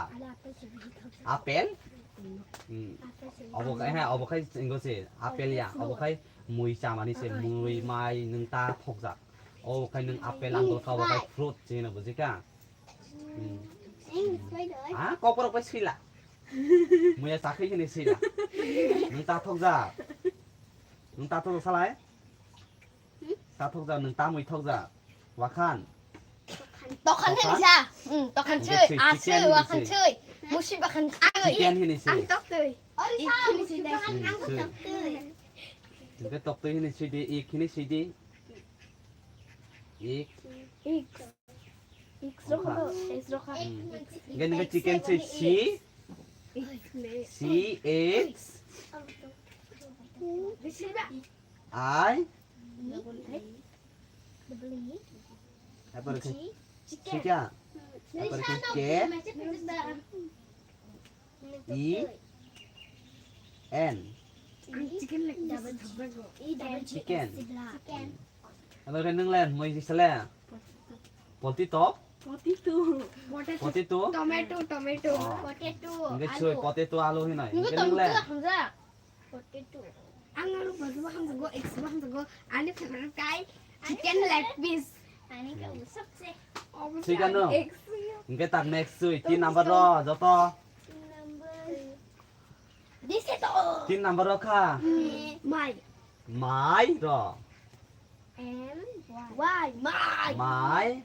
Apple Obokai ingo se Apple ya Obokai mui chamani se mui mai nung ta thok za Obokai nung apple angol ka obokai fruit china bujika kok porok pa sila. Muya sakay ni sila. Nung tathok za. Nung tathok sa salay. Tathok za nung tamoy thok za. Wakan. Tokan hini siya. Tokan chơi. Chơi wakan chơi. Musi wakan chơi. Chicken hini si. Tok tươi. Nung tok tu hini si di ik hini si di. Ik. X rokha. Ganun chicken si C X I apa lagi? Chicken. Apa lagi? K E N Chicken like chicken. Apa lagi nung len? Mau isi sele? Potato. Potato. tomato Enggak cuy, potato alu ini. Nunggu Enggak nung len. hamza. ang alu bazu hamzang go x hamzang go ani favorite kai chicken leg piece Chicken no. X Enggak tak next cuy. 3 number ro, joto. This is 3 number ro ka. my My ro. M why My.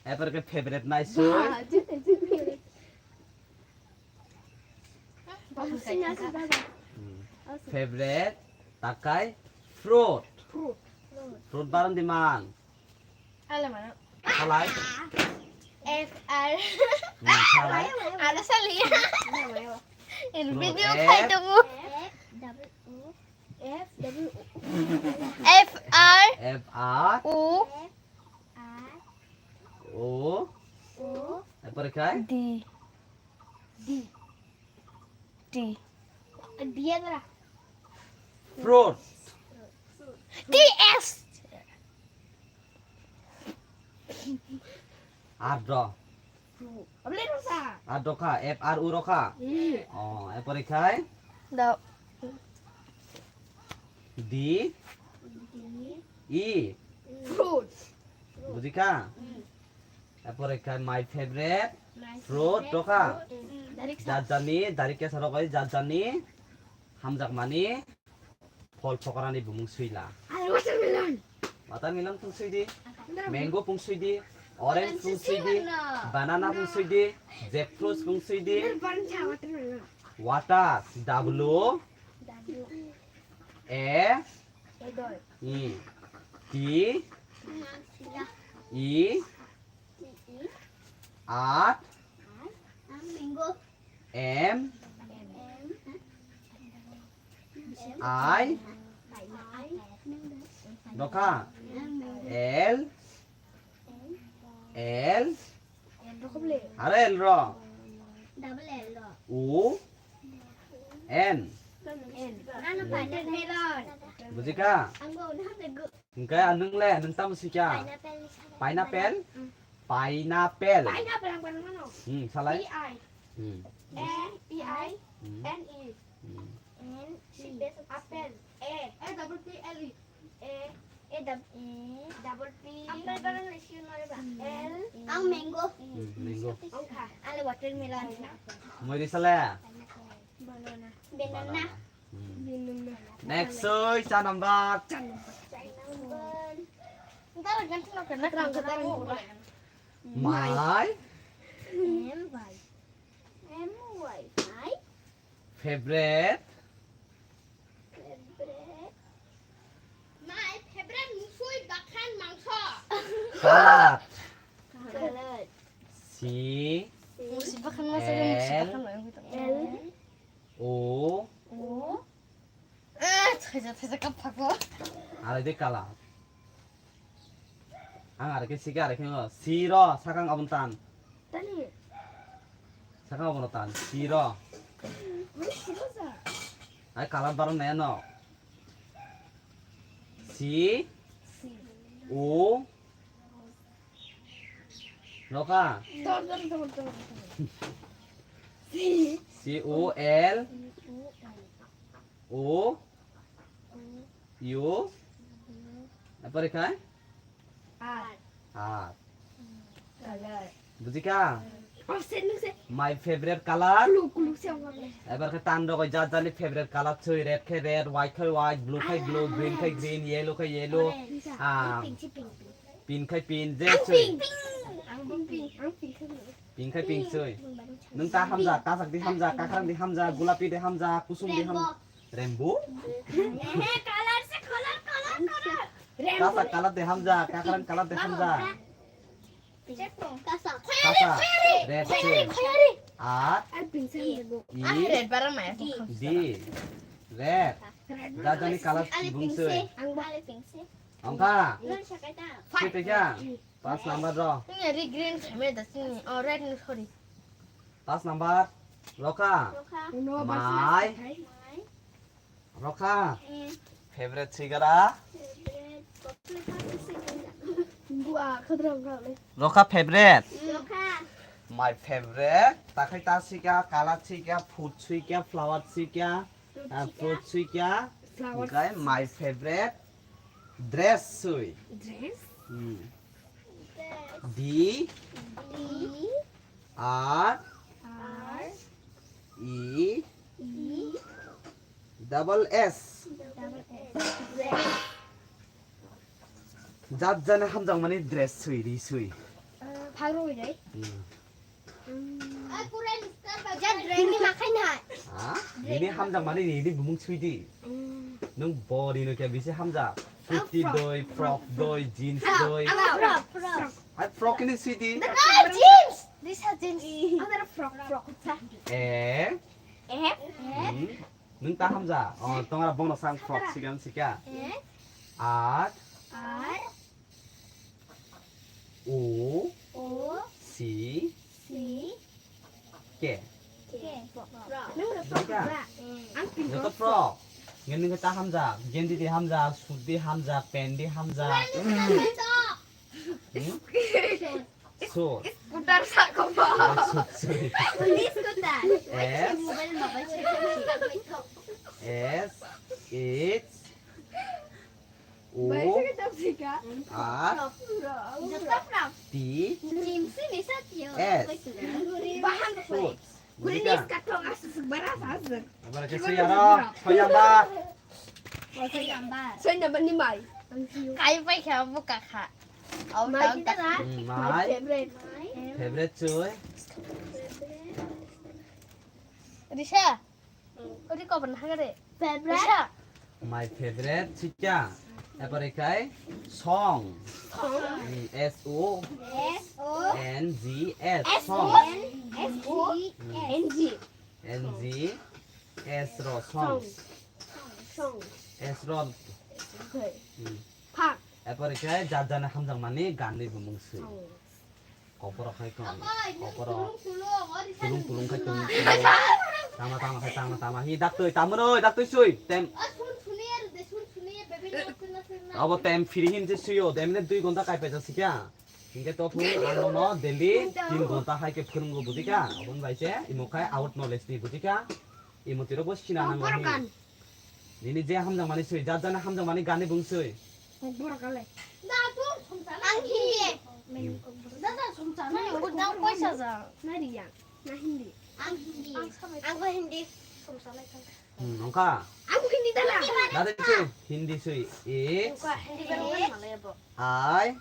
Apa ke favorite nice cuy? Favorite takai fruit. Fruit barang di mang. Alam ano? Salai. F R Salai. Ada sali. In Fruit video F. kay mo. F W F R F R U R O এরপরে খায় D. D. দিয়ে দাঁড়া fruit DS. আর ড Boleh rusak. আর ড খা F R উ র খা এরপরে খায় Dah. D E Fruit. বুঝি খা এরপরে খায় মাই ফেভারিট ফ্রুট ড খা Dari জাতজানি দারিকে সারকাই জাতজানি হামজাক money fall ফকরানি বুমুং সুইলা watermelon. watermelon pung suidi mango pung suidi orange pung suidi banana pung suidi jackfruit pung suidi Banca watermelon. water w a Edol. e t e r mango m i doka l l Kau boleh. are l ro double L u n N. নানা pineapple বুঝি ka আঙ্গো না দেখো engkai anung le nung tam si ka pineapple pineapple Pineapple yang mana? salai E I N E I N E. N C Apple. A. Double P L E. A. A ডাব Double P. Apple কারণ রেশিও নরে বা L. আং mango mango Angka. আলে watermelon moi di sala Banana. Banana Banana. next soy sa number Entar ganti lo kena Terang ke terang. my M Y M Y I favorite My favorite মুসুই বাখান মাংস salad salad c Musik bahkan L. masa dia musik bahkan loh yang kita. L o O Saya kapak loh. are di kala ang are ke siga are ke c ro sakang abuntan Tadi. sakang abuntan c ro ai kala baron ne no c o roka Tunggu. c o l o u এরপরে খায় Ah. আর Color. বুঝি কা Oh, sen. My favourite colour Kulu siapa? এবার কে টান রকম যা জানি favourite colour ছই red খাই রেড হোয়াইট খাই হোয়াইট ব্লু খাই ব্লু গ্রিন খাই গ্রিন ইয়েলো খাই yellow pink si pink pin খাই পিন যে ছই Ang pink. পিন খাই পিন ছই নং তা হামজা কা সাক দি হামজা কা খারাং দি হামজা গোলাপি দি হামজা কুসুম দি হাম Rambo eh color se color কা সাক কালার দি হামজা কা খারাং কালার দি হামজা kasa কাসা রেড ছই আর Ay, pink saya. ই Red barang mah. D red যা জানি colour ale বুং pink ছই se ale pink se অংকা non siapa tahu ঠিক আছে 5 নাম্বার র Ini ada green sama ada sini. Oh, red nih sorry. 5 number রকা roka No, my রকা favourite সিগারা Gua keterang kali. রকা favourite roka my favourite তাকাই তা সিকা কালার সিকা ফুড সিকা ফ্লাওয়ার সিকা ফ্রুট সিকা Flower গাই মাই ফেভারিট ড্রেস সুই dress. D D R R E E double S double জাত জানে হামজাং মানে ড্রেস সুই রি সুই Haru deh. aku Mister baca ini makan hai ini hamzah mana ini bumung suidi nung body nu kayak bisa hamzah putih doi frock doi jeans doi ay frock ini suidi jeans This has jeans. Ada frock. F nung ta hamzah oh tongara bong sang frock sigan sika R R O O C C 개 그러니까 이것도 frog 얘는 그 딱 함자 겐디디 함자 수디 함자 밴디 함자 응? 소 스쿠터 사고 봐. 소리 S S H O Vậy cái gì cả? R D Bahan food Kulinis Bukan? ka to nga susubara sa asir. Apa lagi sih ya? Soyamba. So naman ni Mai. Kayo pa kaya mo kaka. Au Mai tao kita ta. lah. My My favorite. favorite cuy. Risha. Odi ko ban hagare. Risha. My favorite chica. Apa lagi? Song. S O N G S song. NG. N G S ro song. Song. S ro. Okay. Pak. Apa lagi? Jajan hamjang mani gani bumungsi. Kopor kai kong. Kopor. Pulung kai kong. Tama. Hi dak tui sui. Tem. अब time free हिंसे सुयो time ने 2 घंटा काय pages क्या इनके तो full आनो न दिल्ली 3 घंटा हाय के फुरंग गो बुदिका अपन बाइसे इमोखाय आउट नॉलेज नि बुदिका इमोतिरो बो सिना नांगो नि नि जे हमजों माने सुइ जा जाना हमजों माने गाने बुंसै Bora kale. Udang ko siya sa. Nari yang. Na hindi. नंका Aku hindi dala. 나데 수 힌디 수이 이 I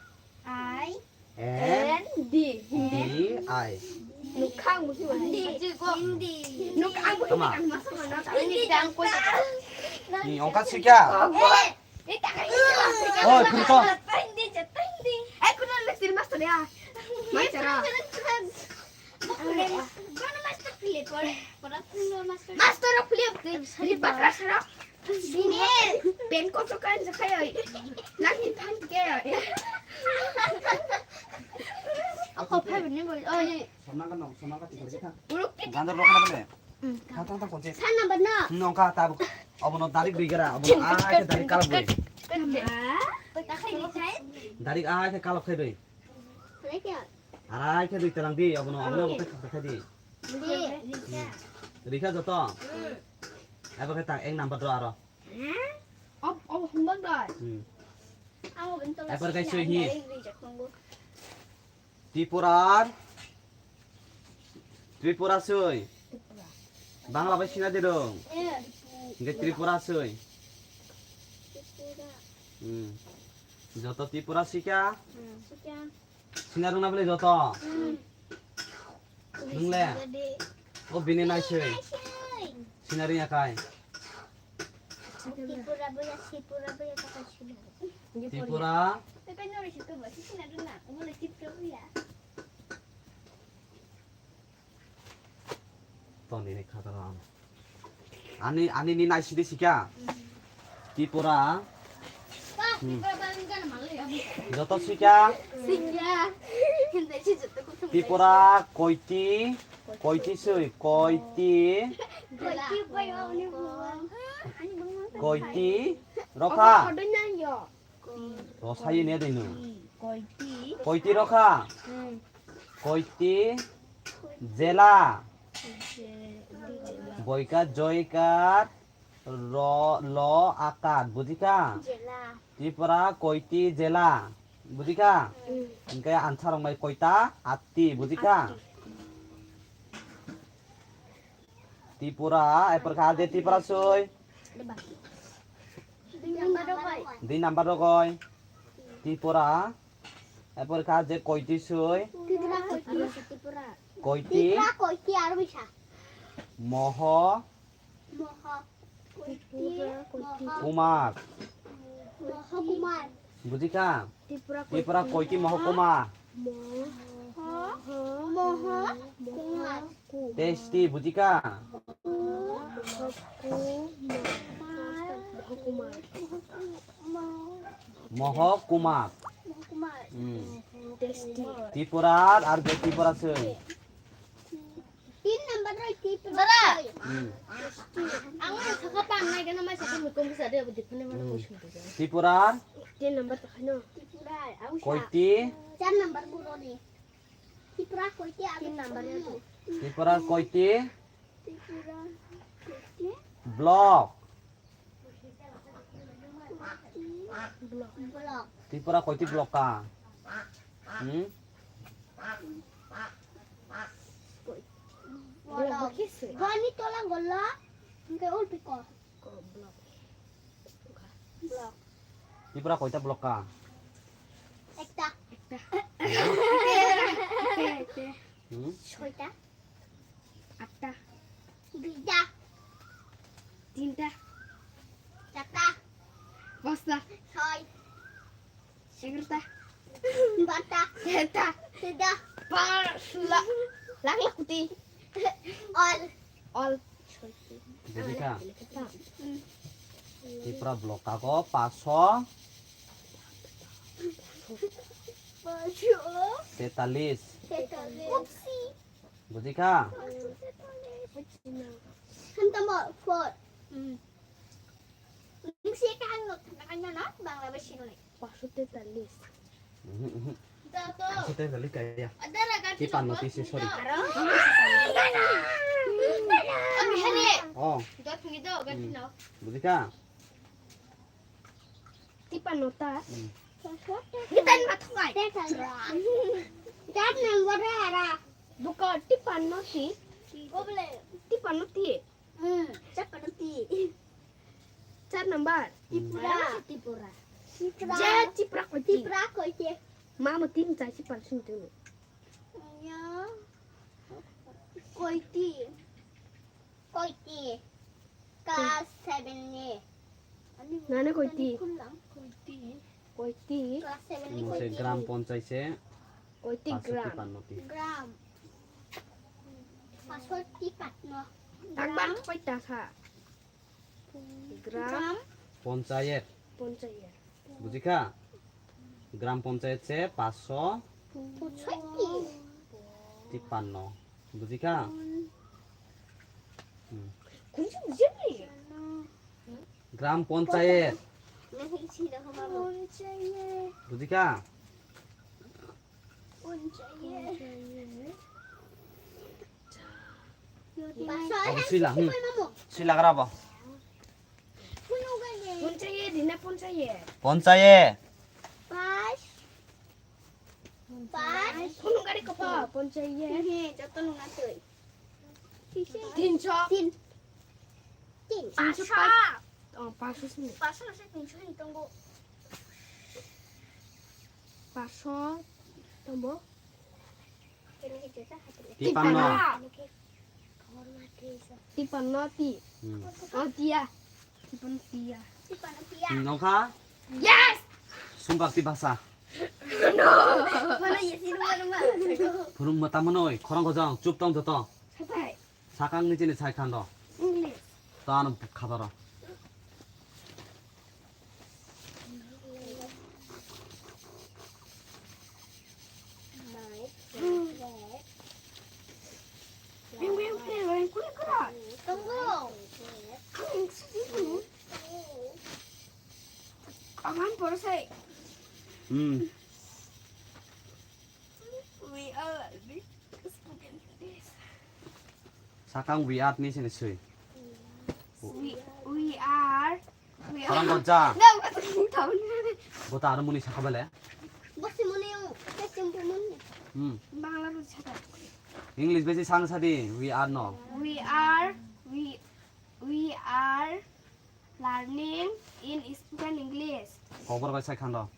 N N D. D I Nukhang mo siya. Hindi. Nukhang mo Tama. hindi masuk na. Hindi dang ko siya. 이 엉카 치기야 어 그러니까 Aku na lesson master ya. Master. Master of flip. Lipat rasa. Pen ko sukan sa kayo. Lagi pan kayo. Ako pa ni mo. Oy. 소나가 띠거리다 Uluk tit. 간다 로카나 볼래 가탕탕 콘지 Sana ba na? नंका ताब अब न दारी बिगरा अब आ के दारी काल बुई दारी आ के काल खै आराय के दुई तलां दी अब न बते खै दी रिखा जतो अब के ता एक नंबर दो आरो Không bắt rồi. एपर कैसे ही त्रिपुरा सै बांग्ला बाय सिना देदों इनके त्रिपुरा सै जतो त्रिपुरा सिका सिना रोंना बोले जतो नोंले ओ बिने नायसै सिना रिया काय त्रिपुरा तोनी ने खाता राम आनी नी नाइस दे सिका त्रिपुरा जतो सिका त्रिपुरा कोइटी सै कोइटी रखा Ada nanya. रसाई ने दैनु Koiti. कोइटी रखा कोइटी जेला बयका जयकात र ल आकात बुझिका त्रिपुरा कोइटी जेला बुझिका इनके आंसर में कोइटा आत्ती बुझिका त्रिपुरा ए प्रकार दे त्रिपुरा सोय 2 নাম্বার রগয় त्रिपुरा ए प्रकार जे कोइटी सोय कोइटी मह कुमार बुझिका त्रिपुरा कोइटी महकुमा टेस्टी बुझिका महकुमा ত্রিপুরার আর যে ত্রিপুরা আছে 3 number rồi Tripura. Dada. হুম Ang kakapang na gana may sakit mo kung sa dia di pa naman ako siya. ত্রিপুরার 10 number tak ano. Tripura. Aku sa. কয়টি 4 number guru ni. Tripura koiti aku 3 number ya tu. ত্রিপুরার কয়টি Tripura. Block Blok. Tripura কয়টি block কা হুম Blok. Gani tolang gola. Ke ul piko. Blok. Tripura কয়টা block কা Ekta. হুম Soita. 8টা, Duita. 3টা, Chata. 5টা, Soy. 11টা, Bata. 10টা, Tidak. 5টা. Lang kuti. All. All. বুঝিকা Kita. Tripura block কা গো 543 Baju. Upsi. বুঝিকা Hantam mo. Four. Niksi ka ano. Nakanya na. Bangla ba sinuli? 543. আসতে গলি Kayah Ada lah kan. কি পান্নতি say sorry Kami hari. ও Dot gitu ganti no. বুঝিকা Tipa nota. Kita matungay. Kat number era. Buka tipa noti. Goble. Tipa noti. Cak nanti. 4 number. Tipura. Tipura. Tipura. Ja tipra ko ti. Tipura ko ite. Mama tin sa si pan sin tu. Ya. Koiti. Koiti. Kelas 7 ni. Nana ko ti. Kulang. Koiti. Ko ti. Kelas 7 ni সে koiti. গ্রাম পঞ্চায়েতে Ko ti 543 gram. Gram. Password tipat no. Takban ko ta sa. Gram. Gram. Panchayat Ponchaya. বুঝিকা গ্রাম পঞ্চায়েতে 553 বুঝিকা Kunci bujani. গ্রাম panchayat Nahi sila ko mama. Puncaye. বুঝিকা Puncaye. Pasal অবশ্যই লাহ mamu. সিলা করাবো Puno gani. Ponchaya dina ponchaya. Panchayat Pas. Pas. Kunung kari ko pa ponchaya. Hehe, jatuh lu ngatuy. Tinso. Tin. Tin. Tinso. Oh, pasos ni. Pasal saya tinso ni tunggu. Paso. Tombo. Kini kita sah hati. 53 Tipa noti. Hmm Oh dia. Tipa dia. Si panatia. নখা Yes. 숨박디 바사 Mana ya si rumah-rumah. 부름 뭐땀 너이 코랑 거정 쭉 덩더 Sabai. 사강 니진이 잘 칸다 English. 나는 가더라 Wing wing wing wing kulit kerat. Tunggu. Kering segitu. Aman porosai. We are big. 사강 위앗 니진이 수이 We are. 코랑 거자 No, tahu ni. 뭐 다른 분이 사카발래 Bos si muna yung kesimpulan mo. Bangla tu cakap. 잉글리시 베지 상사디 위앗 너 We are learning in spoken English. 거버가 잘 칸다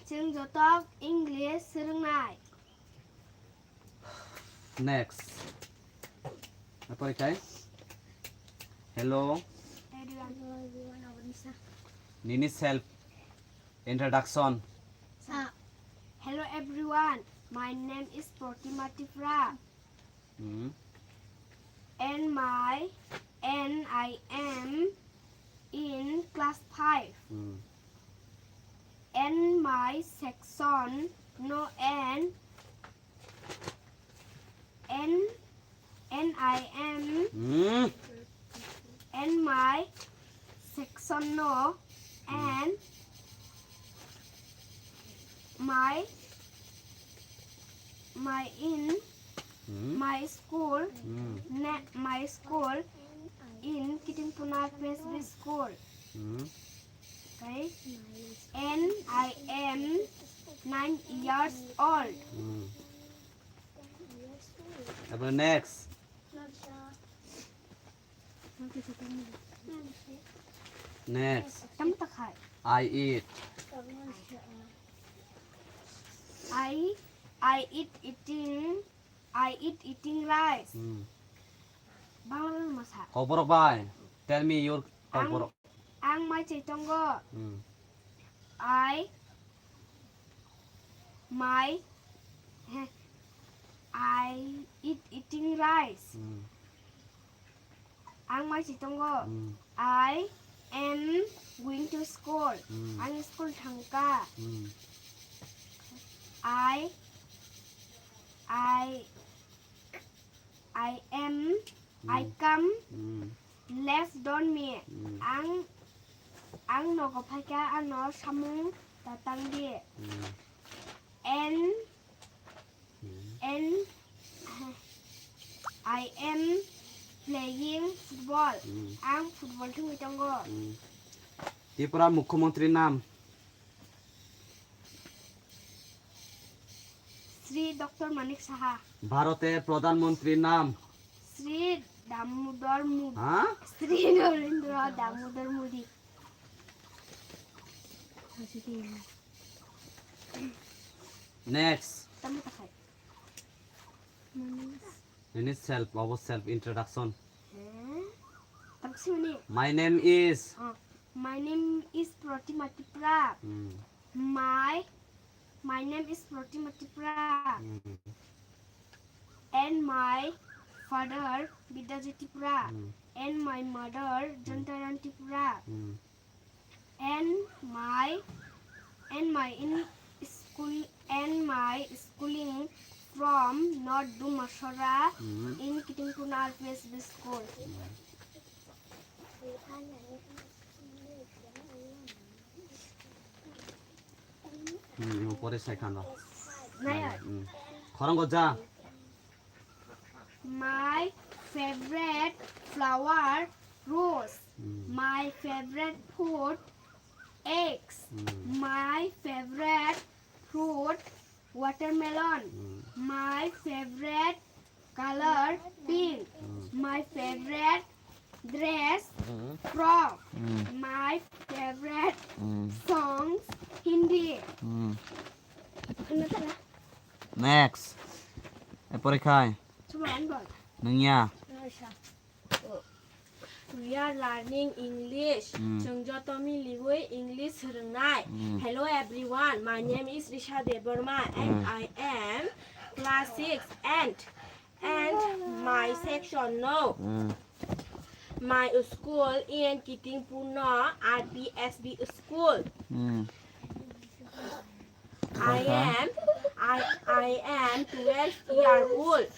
Jeung jotok English serengnai. next apa ikai hello nini self introduction Hello everyone. My name is Protima Tifra and I am in class 5. and my section no and I am and my section no and my in my school my school in Kitingpuna Presby School. Okay. And I am 9 years old. Next. Next. I eat. I eat eating rice. Bangla masa. Koborok bay. Tell me your koborok. Ang mai chaitongo. I eat eating rice. Ang mai chaitongo. I am going to school. Ang school thangka. I come less don me. Ang no kopaka ano samung tatang dia. And I am playing football. Ang football tu mitonggo. Tripura মুখ্যমন্ত্রীর নাম Sri Dr. Manik Saha. ভারতের প্রধানমন্ত্রীর নাম Sri Damodar Modi. হ্যাঁ Sri Narendra Damodar Modi. Next Tama takay. ইনি self অবর self introduction Tapos ni. My name is My name is Pratima Tipra. My name is Pratima Tipra. And my father Bidajit Tipra. And my mother Jantaran Tipra. And my in school and my schooling from North Dumashara in Kitingpuna Presby School. পরে শেখানো Naya. খরং গজা My favorite flower rose. My favorite food eggs. My favorite fruit watermelon. My favorite color pink. My favorite dress frock. My favorite songs Hindi. Ano tala? Next এরপরে খাই Sumaan ba? নংয়া We are learning English. Chungjotomi liwe English renai. Hello everyone. My name is Risha Deborma and I am class 6 and my section no. My school in Kitingpuna RBSB school. I am 12 years old.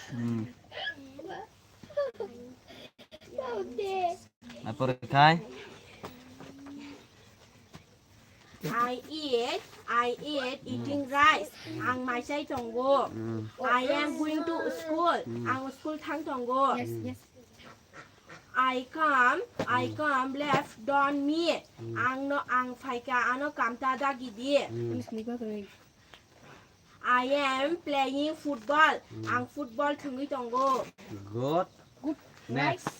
এরপরে খাই I eat eating rice. Ang mai chai tonggo. I am going to school. Ang school thang tonggo. Yes. I come left don me. Ang faika ano kamta da gidi. I am playing football. Ang football thungi tonggo. Good next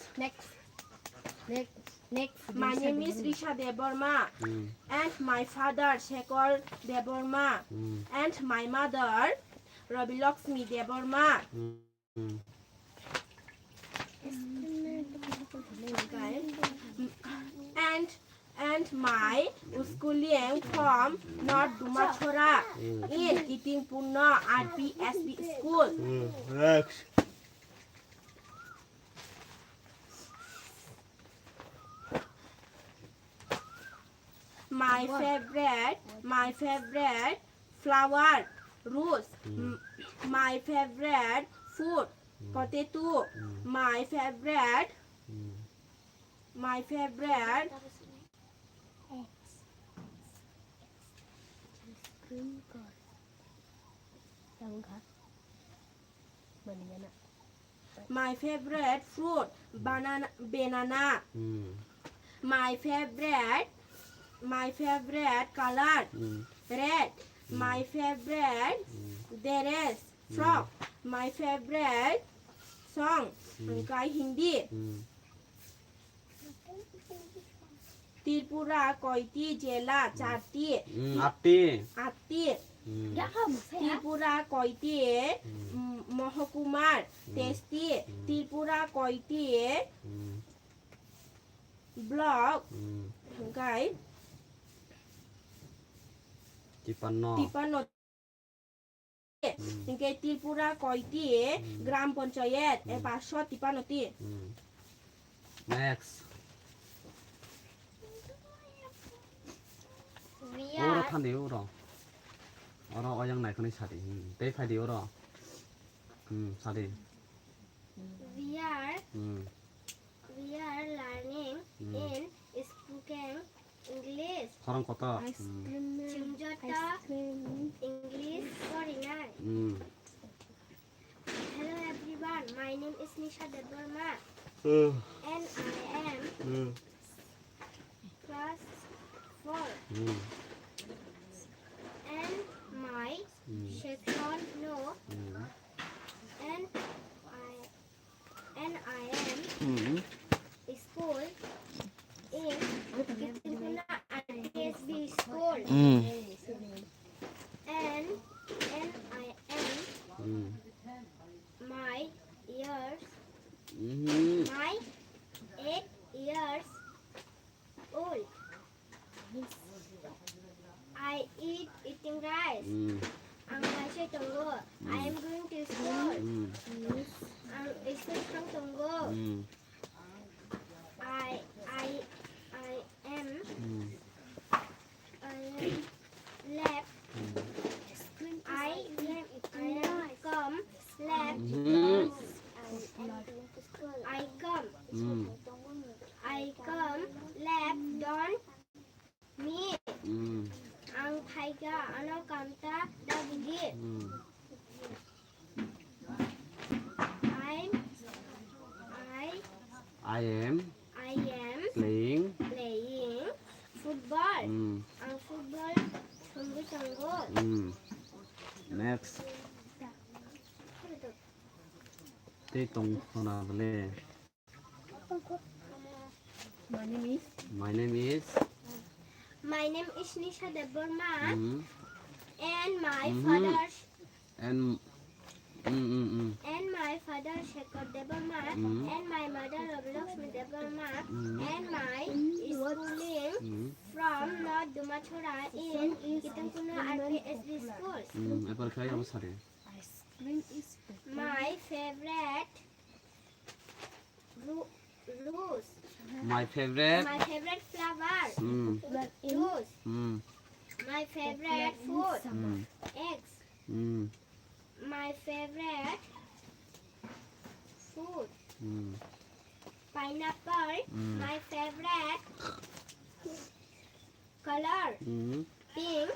Next. My name is Risha Deborma and my father Shekhar Deborma and my mother Rabi Lakshmi Deborma. And my schooling from North Dumachora in Kitingpuna RBSB school. Next My favorite My favorite flower, rose. My favorite food, potato. My favorite my favorite fruit, banana. My favorite color, red. My favorite dress, frock. My favorite song, গাই হিন্দি। ত্রিপুরা কয়টি জেলা? 4টি। 8টি। 8টি। ত্রিপুরা কয়টি মহকুমার? 23টি। ত্রিপুরা কয়টি block? গাই 53। ত্রিপুরা কয়টি গ্রাম panchayat? 553টি। Next. We Ora are than ora. Ora oyang nai khani sari. Te phai di ora. Sari. we are learning in spoken English. Sarang kota. Chungjota English 49. Hello everyone, my name is Nisha Deborma and I am class 4 and my section no and I am school in Kitipuna RPSB school and I am my 8 years old. I eating rice. Ang nasi tunggu. I am going to school. Ang school sang tunggu. I am left. I come left. I come left. Don't meet. Ang thaiga ano kanta dagigi. I am playing playing football. Ang football tunggu. Next. Te tong hona bale. My name is My name is Nisha Deborma and my father Shekhar Deborma and my mother Lakshmi Deborma and my schooling from North Dumachora in Kitangpuna RPSB school. এবার খাই আমার সারি My favorite rose. My favorite My favorite flower. Rose. My favorite food. Eggs. My favorite food. Pineapple. My favorite color. Pink.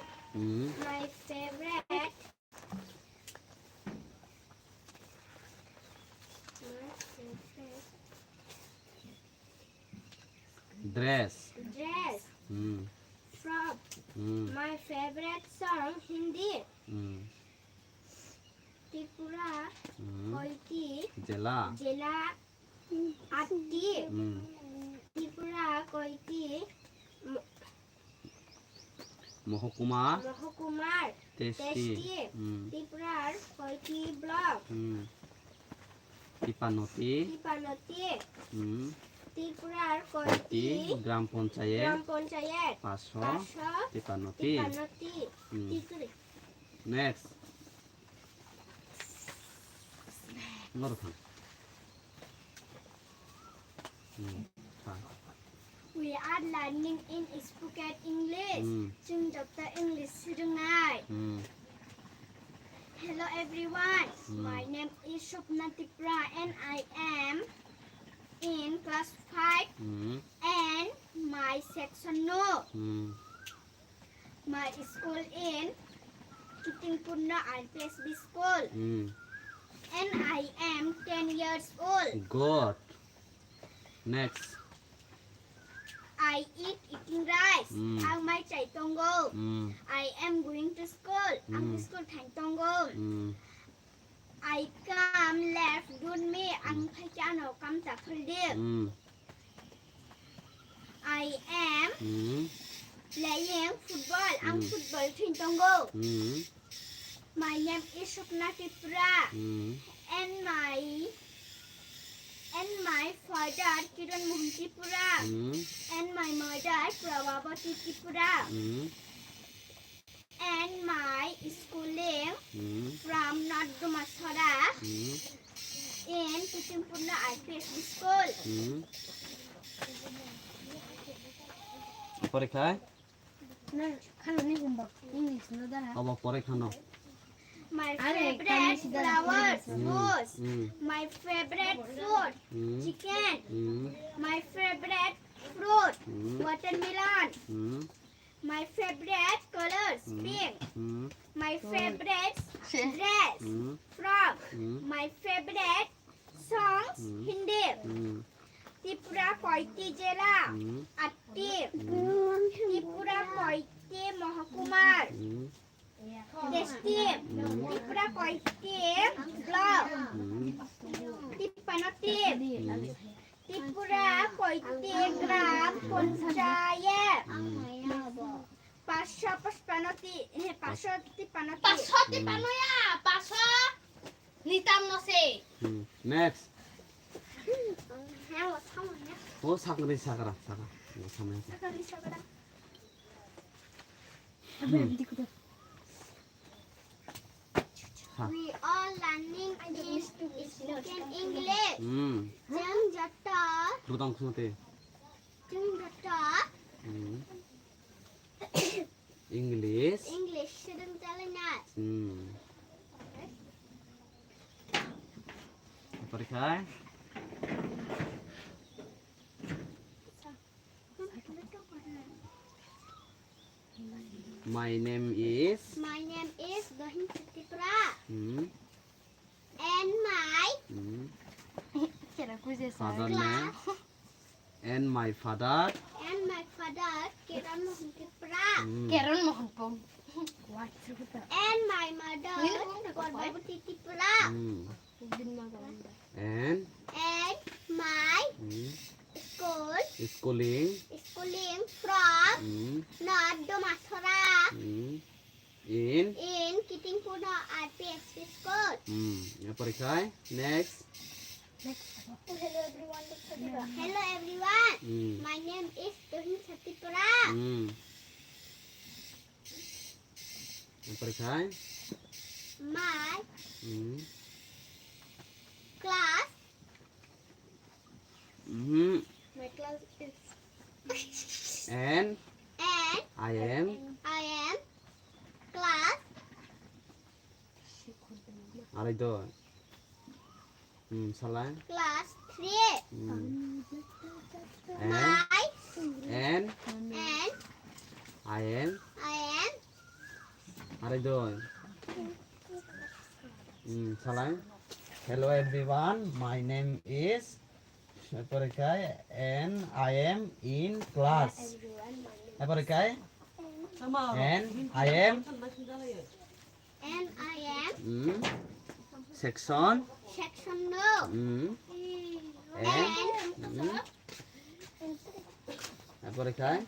My favorite. dress Frog. My favorite song Hindi. Tripura কয়টি জেলা জেলা 8টি ত্রিপুরা কয়টি মহকুমার মহকুমার 23টি ত্রিপুরার কয়টি ব্লক 53টি ত্রিপুরার কয়টি কয়টি গ্রাম পঞ্চায়েত 553টি 553টি নেক্সট লড়খান We are learning in Phuket English. อืม จึงจบแต่ English เรื่องง่าย อืม Hello everyone. My name is Shobna Tipra and I am in class 5 อืม and my section no. อืม My school in Kitingpurna RPSB school อืม and I am 10 years old. good next I eating rice. Ang may chay tonggo. อืม I am going to school. Ang school thành tonggo. อืม I come left dun me. Ang khai cha no come ta phul deep. อืม I am อืม playing football. Ang football thành tonggo. อืม My name is Shobna Tipra อืม and my father Kiran Mohan Tripura อืม and my mother Pravavati Tripura อืม and my schooling อืม from North Dumasara อืม in Kitingpurna RPSB school. อืมপরে খায় না খালো নি কুম্বা English না দাঁড়া আবার পরে খানো My Are, favorite kami si Dada. flowers, rose. อืม My favorite fruit, อืม chicken. อืม My favorite fruit, อืม watermelon. อืม My favorite colors, pink. อืม My favorite dress, อืม frog. อืม My favorite songs, Hindi. อืม Tripura Koiti Jela, อืม Atti. Tripura Koiti Mahakumar. อืม District. Tripura Koiti Block. อืม Tipanati. Tripura Koiti Gram Panchayat. Pasha Paspanati. Pasha Tipanati. 500 paano ya 500 nitam no se อืม next Hang on, 오 사그리 사가라 사가 이거 사면 Sakali Sagara. 자. We are learning in spoken English. Jeng jata, 부르당 쿠스한테 jeng jata, 잉글리스 English sedang jalanat. 버리카이 My name is My name is Dohin Tripura 음, and my kira ko je sa father name and my father father Kiran Mohan Tripura keron mo hong pong and my mother Parvati Tripura and my schooling schooling from North Dumasara in in Kitingpurna RPSB school. 버리카이 next Hello everyone. Hello everyone. My name is Dohin Tripura. 버리카이 My class. My class is and and I am I am class 알아도 살라 class 3. and And I am I am 알아도 살라 Hello everyone my name is 버리카이 and I am in class 버리카이 and I am section section no. and 버리카이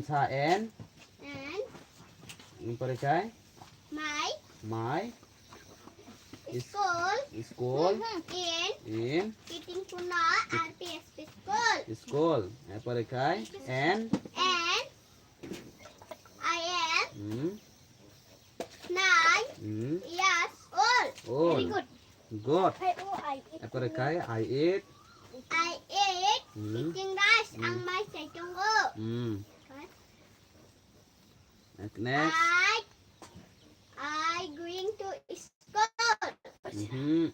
사 and And 버리카이 my my school school in in Kitingpurna RPSB school. school 버리카이 and And I am 9 years old. oh Very good. good I eat 버리카이 I eat I ate eating rice ang mai chai chong go. Next. I going to school.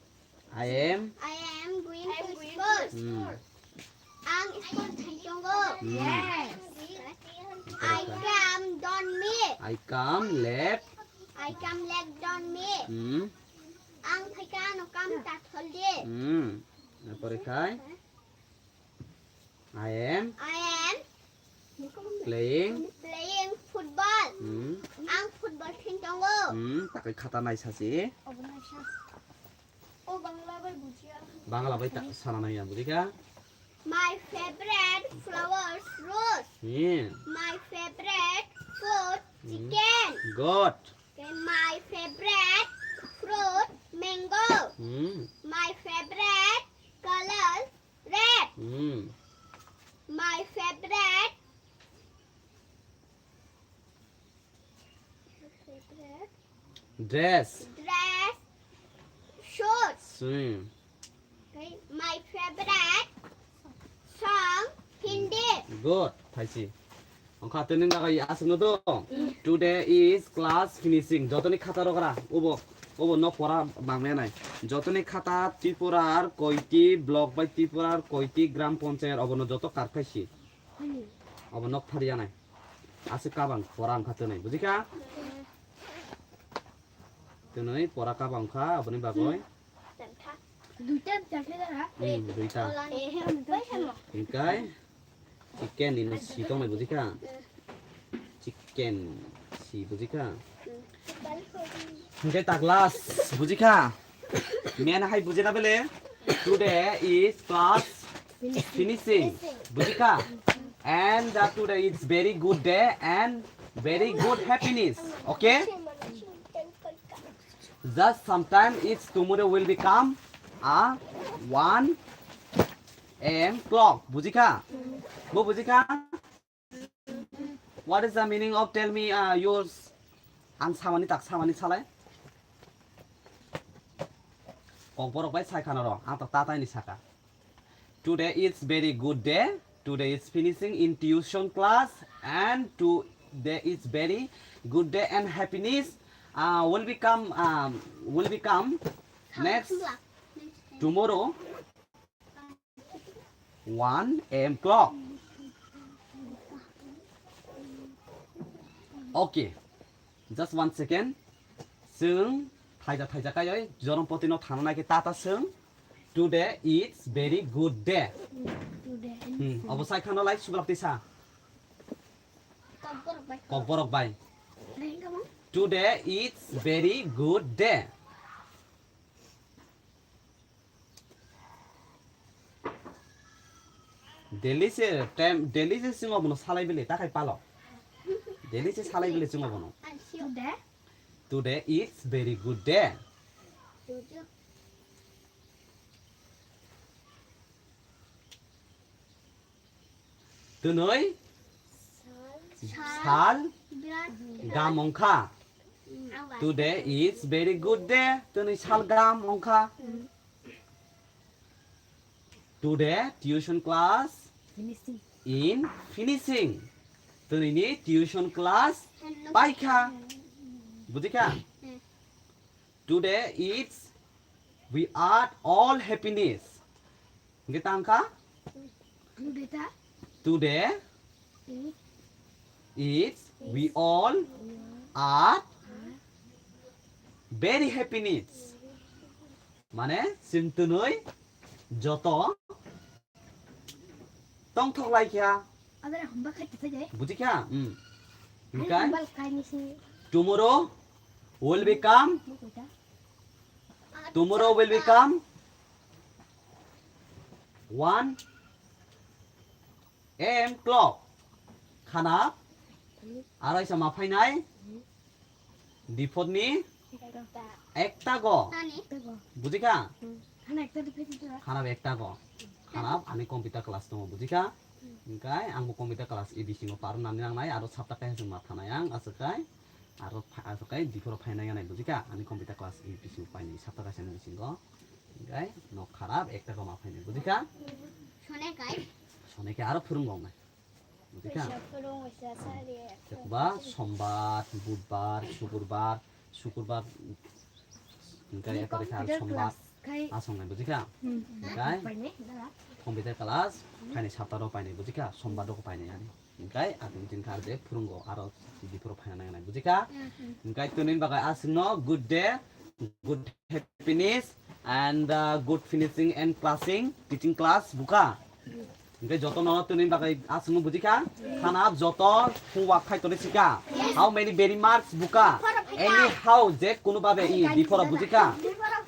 I am. I am going to school. Ang school chai chong go. Yes. I come don me. I come left. I come leg don me. Ang phai no kam ta thol de. এরপরে খাই I am I am playing. playing football. Ang football khin chong go. তাকে খাতা নাই সাসি O bangla bar bujia. Bangla বই সানা নাই বুঝিকা My favorite flowers rose. My favorite food chicken. Good. Okay, my favorite fruit mango. My favorite color red. My favorite Dress. dress shoes. Swim. Okay, my favorite song Hindi. Good. 다시. খাতা নিন লাগাই আসনো তো Today is class finishing. যতনি খাতা রগরা ওবো ওবো ন পড়া বাংলা নাই যতনি খাতা ত্রিপুরার কয়টি ব্লক বাই ত্রিপুরার কয়টি গ্রাম পঞ্চায়েত অবন যত কারফাইছি অবন ফারিয়া নাই আছে কাবাং পড়া খাতে নাই বুঝিকা তনই পড়া কাবাং খা অবনি বাগয় দুইটা চারটে দাঁড়া দুইটা Hello. Inkai chicken in Sittong নাই বুঝিকা চিকেন সি বুঝিকা ইনকাই তাগলাস বুঝিকা মেনা হাই বুঝিনা বেলে Today is class finishing বুঝিকা and today is very good day and very good happiness okay just sometime it's tomorrow will become a 1 am clock bujika bo bujika what is the meaning of tell me yours an samani tak samani salai kokborok bai saikana ro ang tak tatai ni saka today is very good day today is finishing in tuition class and today is very good day and happiness will become next tomorrow 1 am clock okay just 1 second sung thaija thaija kai jorom poti no thana nai ke tata sung today is very good day obosai khano lai sublak tisa kokborok bai today is very good day Delhi se singo bono salai bele takai palo Delhi se salai bele singo bono today is very good day tunoi sal gamongkha today is very good day tunoi sal gamongkha today tuition class in finishing tunini tuition class paikha budika today is we are all happiness ngitangka today is we all are very happiness মানে সিমতুনই যত tong thok lai kya আদারে হম্বা খাইতে থাকে বুঝি kya okay হম্বা খাই নিছি tomorrow will become tomorrow will become 1 am clock khana arai sama phainai dipotni ekta go বুঝি kya খানা একটা দিতে খানা একটা go খানা আমি কম্পিউটার ক্লাস দङ বুঝিকা ओमफ्राय आंबो कम्पिउटार क्लास एडिसिङाव पारो नानि नांनाय आरो साबटाखाय जों मा थानाय आं आसोखाय आरो आसोखाय दिफोराव फायनाय नाय बुझिका आंनि कम्पिउटार क्लास एडिसिङाव फायनाय साबटाखाय एडिसिङाव ओमफ्राय न खाराब एकटाखौ मा फायनाय बुझिका শোনে গাই অনেকে আরো ফুরুঙ্গনাই বুঝিকা দেখবা সোমবার বুধবার শুক্রবার ওমफ्राय একবারে খাল সোমবার আসংনাই বুঝিকা ওমफ्राय কম্পিউটার ক্লাস ফাইনে সাপ্তাহआव फायनाय बुजिका समबाराव फायनाय आरो ओमफ्राय आरो दिनखा आरो फोरोंगौ आरो बिदिफोराव फायनाय नांनाय बुजिका ओमफ्राय तोनिन बागै आसिनो good day good happiness and good finishing and classing teaching class बुका ओमफ्राय जत न तोनिन बागै आसिनो बुजिका खाना जत हुवा खायतले सिका हाउ मेनी वेरी मार्क्स बुका एनी हाउ जे कोनो भाबे इ बिफोरा बुजिका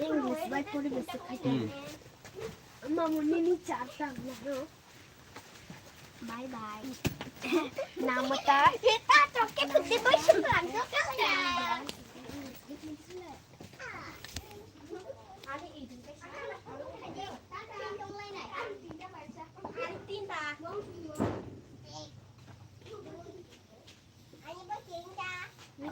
इंग्लिश बाय परिबेस खायते मामुनि चारता ना बाय बाय नामता eta toke putih boy